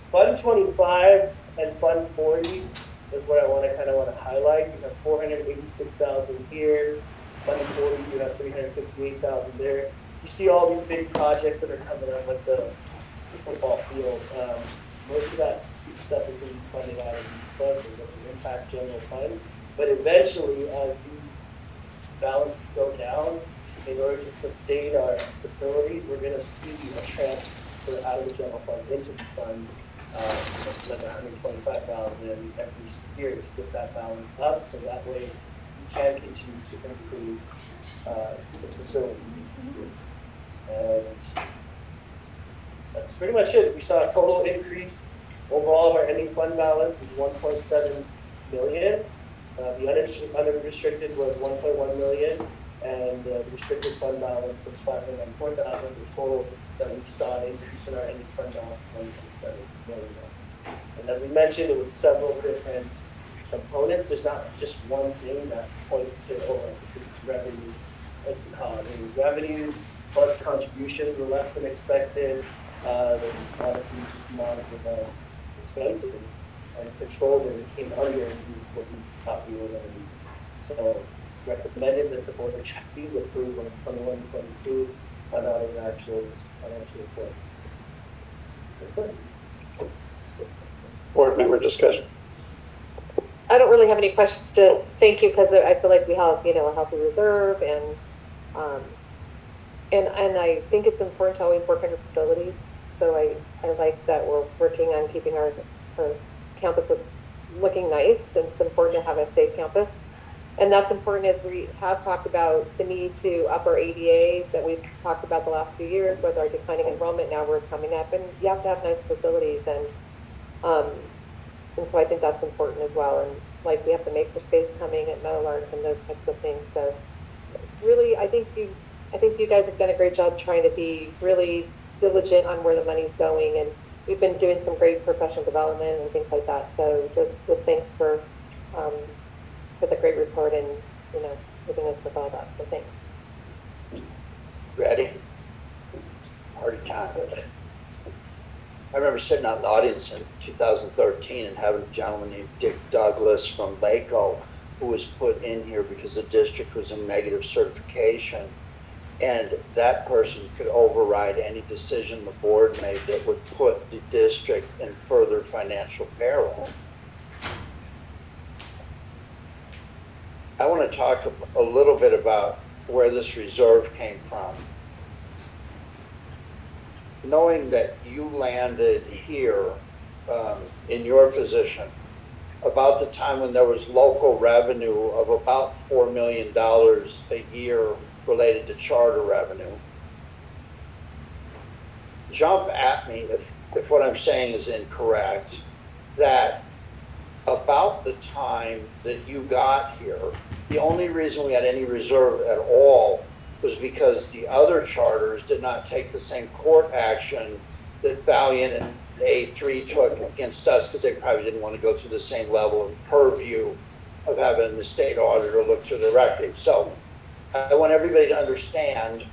Speaker 13: Fund 25 and Fund 40 is what I want to highlight. You have $486,000 here. Fund 40, you have $358,000 there. You see all these big projects that are coming up, like the football field. Most of that stuff is being funded out of these funds and the impact general fund. But eventually, as these balances go down, in order to sustain our facilities, we're going to see a transfer out of the general fund into the fund, like $125,000 every year to get that balance up, so that way we can continue to improve the facility. And that's pretty much it. We saw a total increase overall of our ending fund balance is $1.7 million. The unrestricted was $1.1 million. And the restricted fund balance was $594,000. The total that we saw an increase in our ending fund balance was $1.7 million. And as we mentioned, it was several different components. There's not just one thing that points to overemphasis revenues. That's the cause. It was revenues plus contributions were less than expected. There's honestly just amount of expenses and controlled and came under what we thought we were going to need. So recommended that the Board of Trustees approve on 21-22 unaudited actuals financial report.
Speaker 9: Board member discussion.
Speaker 11: I don't really have any questions to thank you because I feel like we have, a healthy reserve and I think it's important to always work on your facilities. So I like that we're working on keeping our campus looking nice, and it's important to have a safe campus. And that's important as we have talked about the need to up our ADA that we've talked about the last few years with our declining enrollment. Now we're coming up, and you have to have nice facilities, and so I think that's important as well. And like we have to make for space coming at Meadowlark and those types of things. So really, I think you guys have done a great job trying to be really diligent on where the money's going, and we've been doing some great professional development and things like that. So just thanks for the great report and giving us with all that. So thanks.
Speaker 6: Ready? Already counted. I remember sitting out in the audience in 2013 and having a gentleman named Dick Douglas from Waco who was put in here because the district was in negative certification. And that person could override any decision the board made that would put the district in further financial peril. I want to talk a little bit about where this reserve came from. Knowing that you landed here in your position about the time when there was local revenue of about $4 million a year related to charter revenue. Jump at me if what I'm saying is incorrect, that about the time that you got here, the only reason we had any reserve at all was because the other charters did not take the same court action that Valiant and A3 took against us because they probably didn't want to go through the same level of purview of having the state auditor look through the record. So I want everybody to understand,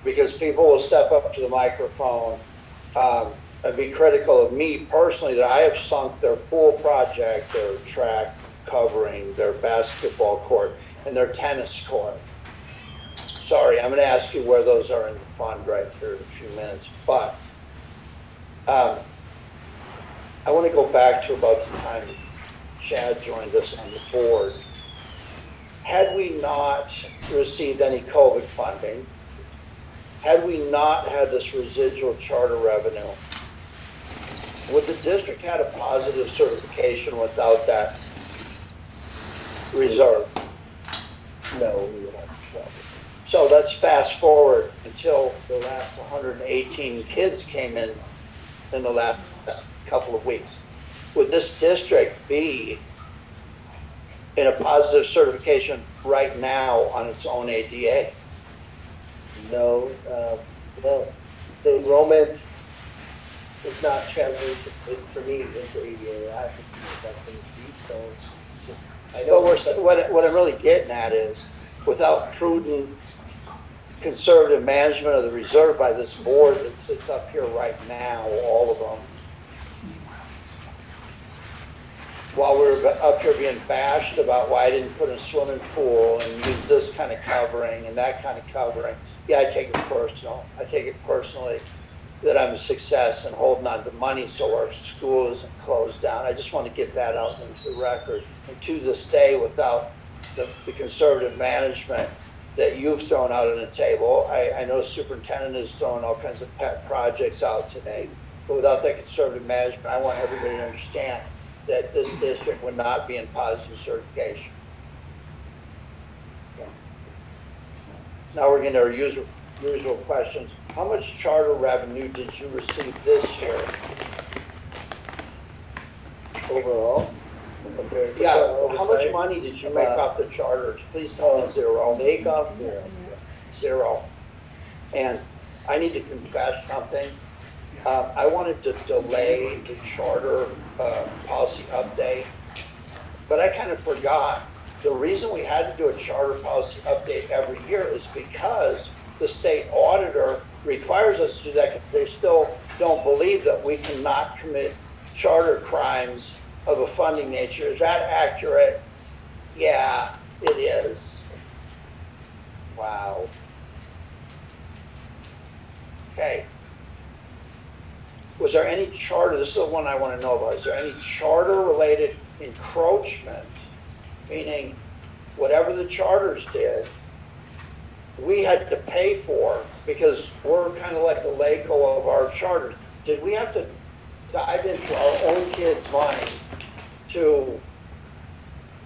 Speaker 6: because people will step up to the microphone and be critical of me personally, that I have sunk their pool project, their track covering, their basketball court, and their tennis court. sorry, I'm gonna ask you where those are in the fund right here in a few minutes, but I want to go back to about the time Chad joined us on the board. Had we not received any COVID funding, had we not had this residual charter revenue, would the district had a positive certification without that reserve?
Speaker 13: No, we would have trouble.
Speaker 6: So let's fast forward until the last 118 kids came in the last couple of weeks. Would this district be in a positive certification right now on its own ADA?
Speaker 13: No, well, the enrollment is not translated for me into ADA. I have to see if that's in the sheet, so it's just, I know.
Speaker 6: So what I'm really getting at is, without prudent conservative management of the reserve by this board that sits up here right now, all of them, while we're up here being bashed about why I didn't put in a swimming pool and use this kind of covering and that kind of covering, yeah, I take it personal. I take it personally that I'm a success in holding on to money so our school isn't closed down. I just want to get that out into the record. And to this day, without the conservative management that you've thrown out on the table, I know the superintendent is throwing all kinds of pet projects out today, but without that conservative management, I want everybody to understand that this district would not be in positive certification. Okay. Now we're getting to our usual questions. How much charter revenue did you receive this year?
Speaker 13: Overall? Compared to
Speaker 6: Yeah,
Speaker 13: oversight?
Speaker 6: how much money did you make off the charters? Please tell me zero.
Speaker 13: Make off zero.
Speaker 6: Zero. And I need to confess something. I wanted to delay the charter policy update, but I kind of forgot. The reason we had to do a charter policy update every year is because the state auditor requires us to do that because they still don't believe that we cannot commit charter crimes of a funding nature. Is that accurate? Yeah, it is. Wow. Okay. Was there any charter, this is the one I want to know about, is there any charter-related encroachment, meaning whatever the charters did, we had to pay for because we're kind of like the LACO of our charters. Did we have to dive into our own kids' money to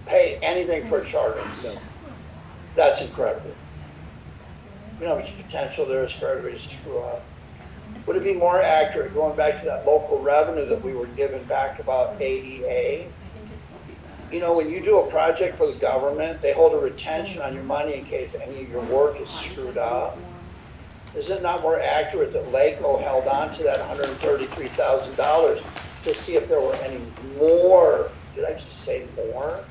Speaker 6: pay anything for a charter? No. That's incredible. You know how much potential there is for everybody to screw up. Would it be more accurate, going back to that local revenue that we were given back about ADA? You know, when you do a project for the government, they hold a retention on your money in case any of your work is screwed up. Is it not more accurate that LACO held on to that $133,000 to see if there were any more, did I just say more?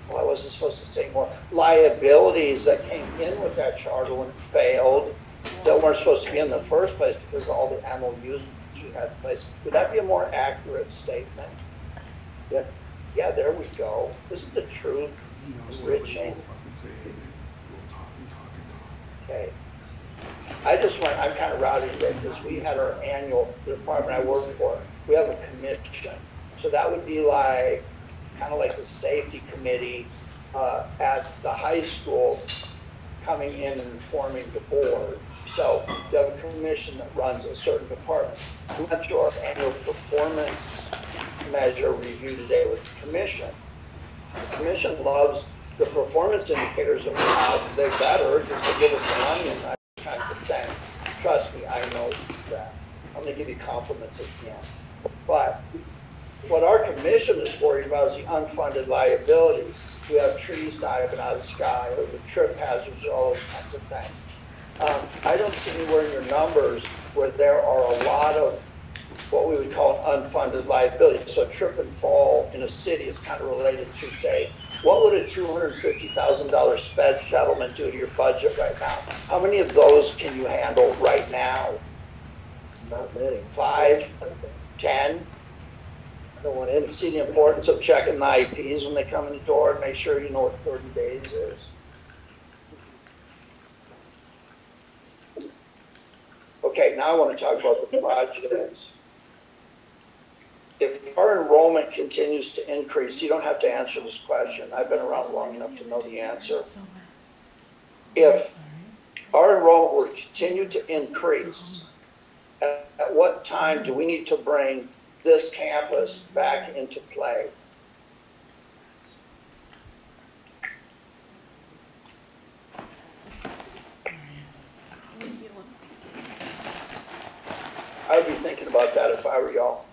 Speaker 6: Well, I wasn't supposed to say more. Liabilities that came in with that charter when it failed, that weren't supposed to be in the first place because of all the MOUs you had in place. Would that be a more accurate statement? Yes. Yeah, there we go. Isn't the truth enriching? Okay. I just went, I'm kind of rowdy today because we had our annual, the department I work for, we have a commission. So that would be like, kind of like the safety committee at the high school coming in and informing the board. So you have a commission that runs a certain department. We went through our annual performance measure review today with the commission. The commission loves the performance indicators that we have. They're better because they give us the money and that kind of thing. Trust me, I know that. I'm going to give you compliments at the end. But what our commission is worried about is the unfunded liabilities. We have trees diving out of the sky, or the trip hazards, all those kinds of things. I don't see anywhere in your numbers where there are a lot of what we would call unfunded liabilities. So trip and fall in a city is kind of related to, say, what would a $250,000 sped settlement do to your budget right now? How many of those can you handle right now?
Speaker 13: Not many.
Speaker 6: 5, 10?
Speaker 13: I don't want any.
Speaker 6: See the importance of checking the IPs when they come in the door and make sure you know what 30 days is. now I want to talk about the projects. If our enrollment continues to increase, you don't have to answer this question. I've been around long enough to know the answer. If our enrollment will continue to increase, at what time do we need to bring this campus back into play? I would be thinking about that if I were y'all.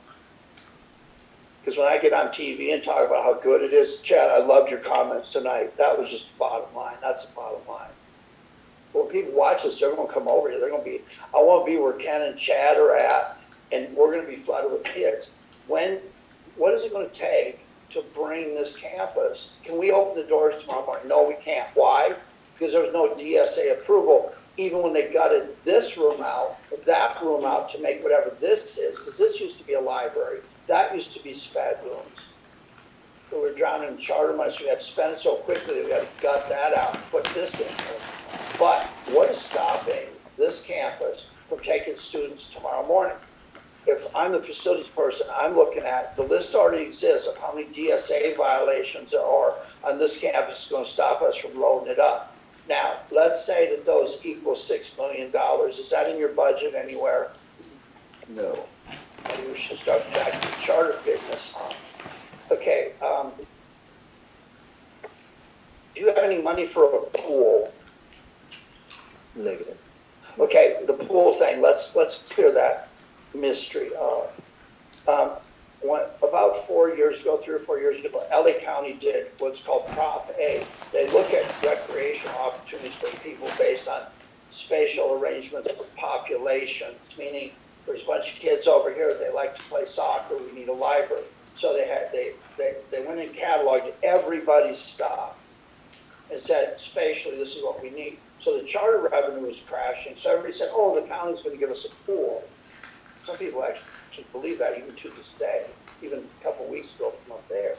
Speaker 6: Because when I get on TV and talk about how good it is, Chad, I loved your comments tonight. That was just the bottom line. That's the bottom line. When people watch this, they're going to come over here. They're going to be, I want to be where Ken and Chad are at, and we're going to be flooded with kids. What is it going to take to bring this campus? Can we open the doors tomorrow morning? No, we can't. Why? Because there's no DSA approval. Even when they gutted this room out, that room out to make whatever this is, because this used to be a library. That used to be SPED rooms. We were drowning in charter money, so we had to spend it so quickly that we had to gut that out and put this in there. But what is stopping this campus from taking students tomorrow morning? If I'm the facilities person, I'm looking at the list already exists of how many DSA violations there are on this campus is going to stop us from loading it up. Now, let's say that those equal $6 million. Is that in your budget anywhere? No. Maybe we should start back to the charter business. Okay. Do you have any money for a pool? Negative. Okay, the pool thing. Let's clear that mystery up. About 4 years ago, 3 or 4 years ago, LA County did what's called Prop A. They look at recreational opportunities for people based on spatial arrangements for populations, meaning there's a bunch of kids over here, they like to play soccer, we need a library. So they went and cataloged everybody's stuff and said, spatially, this is what we need. So the charter revenue was crashing. So everybody said, oh, the county's going to give us a pool. Some people actually believe that even to this day, even a couple of weeks ago from up there.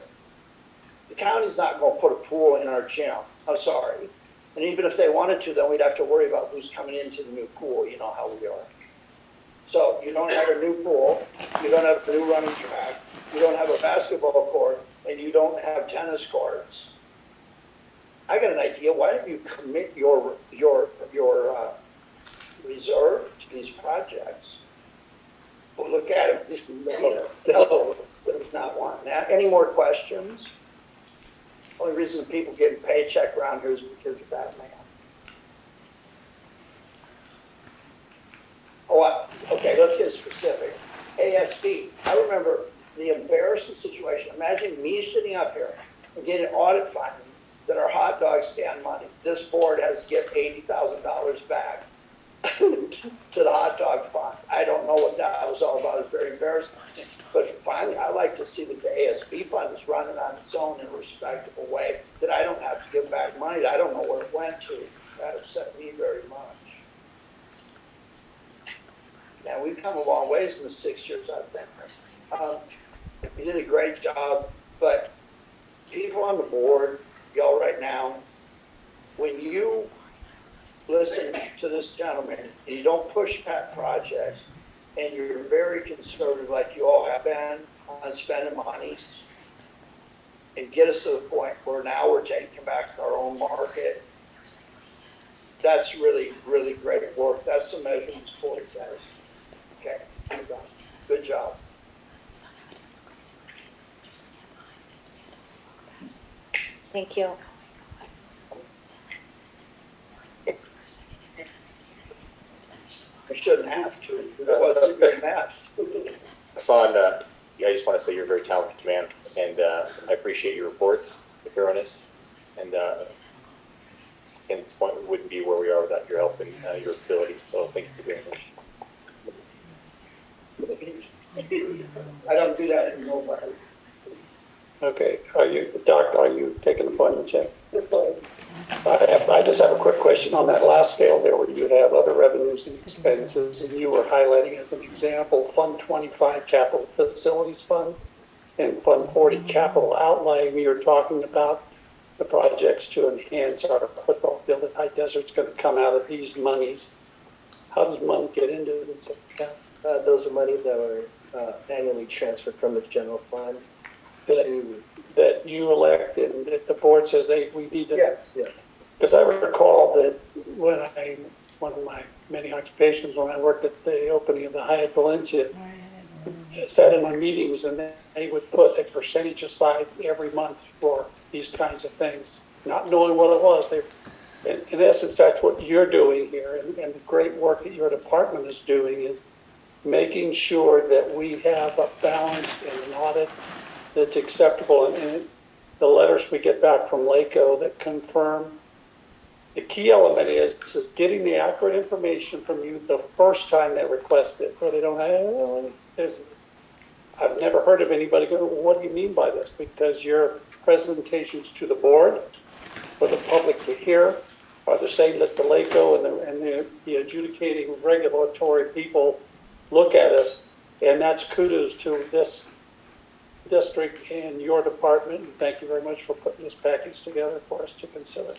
Speaker 6: The county's not going to put a pool in our gym. I'm sorry. And even if they wanted to, then we'd have to worry about who's coming into the new pool. You know how we are. So you don't have a new pool, you don't have a new running track, you don't have a basketball court, and you don't have tennis courts. I got an idea. Why don't you commit your reserve to these projects? Well, look at it. This no, there's not one. Now, any more questions? Only reason people get a paycheck around here is because of that man. Oh, okay, let's get specific. ASB, I remember the embarrassing situation. Imagine me sitting up here and getting an audit finding that our hot dog stand money, this board has to give $80,000 back to the hot dog fund. I don't know what that was all about. It's very embarrassing. But finally, I like to see that the ASB fund is running on its own in a respectable way, that I don't have to give back money that I don't know where it went to. That upset me very much. Now, we've come a long ways in the 6 years I've been here. You did a great job, but people on the board, y'all right now, when you listen to this gentleman and you don't push pet projects and you're very conservative like you all have been on spending money and get us to the point where now we're taking back our own market, that's really, really great work. That's the measurements for it, guys. Okay, good job. Good job.
Speaker 11: Thank you.
Speaker 6: I shouldn't have to. That was a big mess.
Speaker 12: Hassan, I just want to say you're a very talented man, and I appreciate your reports, the thoroughness, and at this point we wouldn't be where we are without your help and your abilities. So thank you for doing this.
Speaker 6: I don't do that to nobody.
Speaker 9: Okay, Doc, are you taking appointment check? I just have a quick question on that last scale there where you have other revenues and expenses, and you were highlighting as an example Fund 25 Capital Facilities Fund and Fund 40 Capital Outlay. We were talking about the projects to enhance our football field at High Desert's going to come out of these monies. How does money get into the account?
Speaker 13: Those are money that were annually transferred from the general fund to.
Speaker 9: That you elect and that the board says we need to.
Speaker 13: Yes, yeah.
Speaker 9: Because I recall that one of my many occupations when I worked at the opening of the Hyatt Valencia, I sat in my meetings and they would put a percentage aside every month for these kinds of things, not knowing what it was. In essence, that's what you're doing here, and the great work that your department is doing is making sure that we have a balance and an audit that's acceptable. And the letters we get back from LACO that confirm, the key element is getting the accurate information from you the first time they request it, where they don't have, I've never heard of anybody go, well, what do you mean by this? Because your presentations to the board for the public to hear are the same that the LACO and the adjudicating regulatory people look at us, and that's kudos to this district and your department. And thank you very much for putting this package together for us to consider.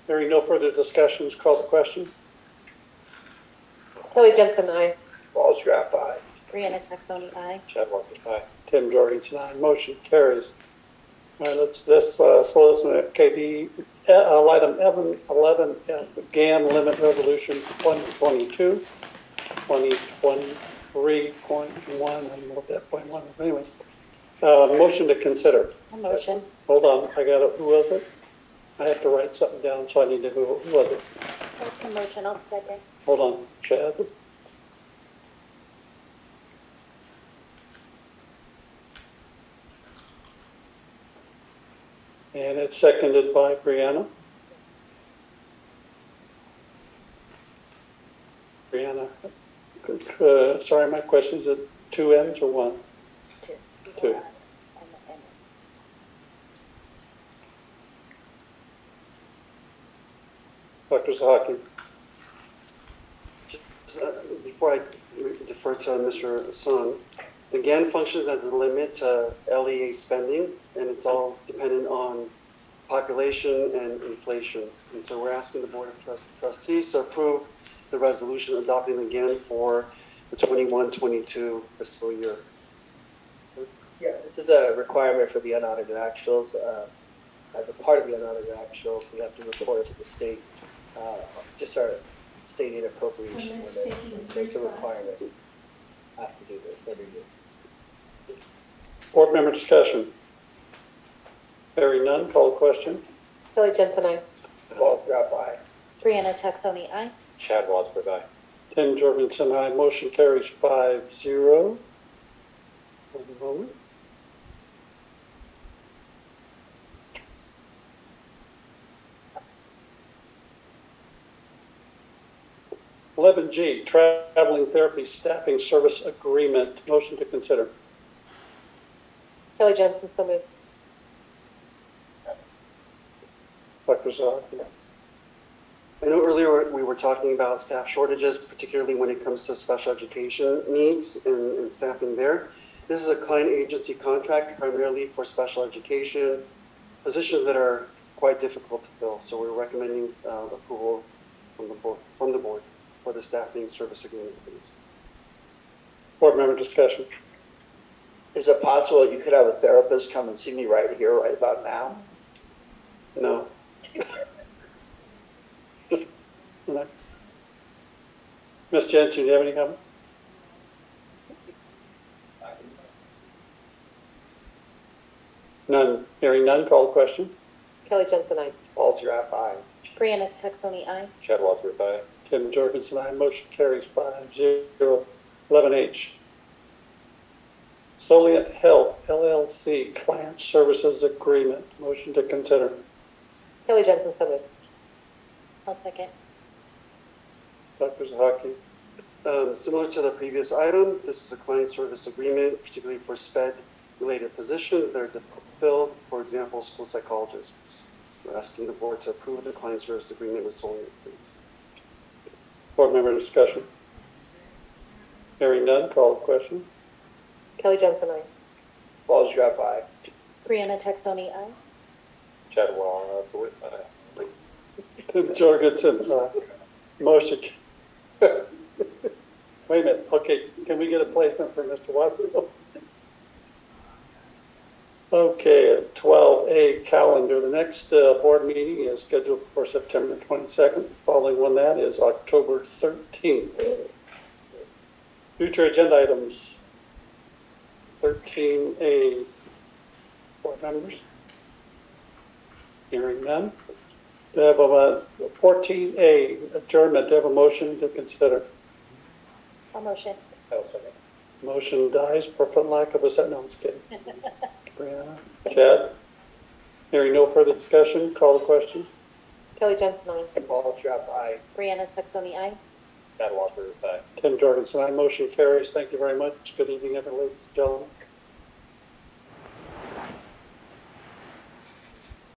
Speaker 9: Hearing no further discussions, call the question.
Speaker 11: Kelly Jensen, aye.
Speaker 13: Walls, draft aye.
Speaker 7: Brianna Texoni, aye.
Speaker 12: Chad Walker, aye.
Speaker 9: Tim Jorgensen, aye. Motion carries. All right, solicit KB item 11 GAN limit resolution 2022, 2023.1. I don't know what that point one is. Anyway, motion to consider.
Speaker 7: A motion.
Speaker 9: Hold on, I got it. Who was it? I have to write something down, so I need to, who was it?
Speaker 7: A motion, I'll second.
Speaker 9: Hold on, Chad. And it's seconded by Brianna. Brianna, sorry, my question is it 2 M's or 1? 2. Dr. Zahaki.
Speaker 3: Before I defer to Mr. Sun, the GAN functions as a limit to LEA spending, and it's all dependent on population and inflation. And so we're asking the Board of Trustees to approve the resolution adopting the GAN for the 21-22 fiscal year.
Speaker 13: Yeah, this is a requirement for the unaudited actuals. As a part of the unaudited actuals, we have to report to the state, just our state aid appropriation. So it's a requirement. I have to do this every year.
Speaker 9: Board member discussion. Hearing none, call the question.
Speaker 11: Kelly Jensen, aye.
Speaker 13: Walls, draft aye.
Speaker 7: Brianna Texoni, aye.
Speaker 12: Chad Walker, aye.
Speaker 9: Tim Jorgensen, aye. Motion carries 5-0. One moment. (11G) Traveling Therapy Staffing Service Agreement. Motion to consider.
Speaker 11: Kelly Jensen, so moved.
Speaker 9: Dr. Zahaki.
Speaker 3: I know earlier we were talking about staff shortages, particularly when it comes to special education needs and staffing there. This is a client agency contract primarily for special education, positions that are quite difficult to fill. So we're recommending approval from the board for the staffing service agreement, please.
Speaker 9: Board member discussion.
Speaker 6: Is it possible you could have a therapist come and see me right here, right about now?
Speaker 3: No.
Speaker 9: No. Ms. Jensen, do you have any comments? None. Hearing none, call the question.
Speaker 11: Kelly Jensen, aye.
Speaker 6: Walls, draft aye.
Speaker 7: Brianna Texoni, aye.
Speaker 12: Chad Walker, aye.
Speaker 9: Tim Jorgensen, aye. Motion carries 5-0. 11H. Soliant Health LLC Client Services Agreement. Motion to consider.
Speaker 11: Kelly Jensen, so moved.
Speaker 7: I'll second.
Speaker 3: Dr. Zahaki. Similar to the previous item, this is a client service agreement, particularly for SPED-related positions that are difficult to fill, for example, school psychologists. We're asking the board to approve the client service agreement with Soliant, please.
Speaker 9: Board member discussion. Hearing none, call the question.
Speaker 11: Kelly Jensen, aye.
Speaker 6: Walls, draft aye.
Speaker 7: Brianna Texoni, aye.
Speaker 12: Chad Walker, aye.
Speaker 9: Tim Jorgensen, Motion. Wait a minute, okay, can we get a placement for Mr. Watson? Okay, 12A calendar. The next board meeting is scheduled for September 22nd. Following on that is October 13th. Future agenda items. 13A. Board members? Hearing none. Do I have a 14A adjournment? Do I have a motion to consider?
Speaker 7: I'll motion.
Speaker 13: I'll second.
Speaker 9: Motion dies for lack of a second. No, I'm just kidding. Brianna, Chad, hearing no further discussion, call the question.
Speaker 11: Kelly Jensen, aye.
Speaker 13: Paul Tripp, aye.
Speaker 7: Brianna Saxony, aye.
Speaker 12: Chad Walker, aye.
Speaker 9: Tim Jorgensen, aye. Motion carries. Thank you very much. Good evening, everyone, ladies and gentlemen.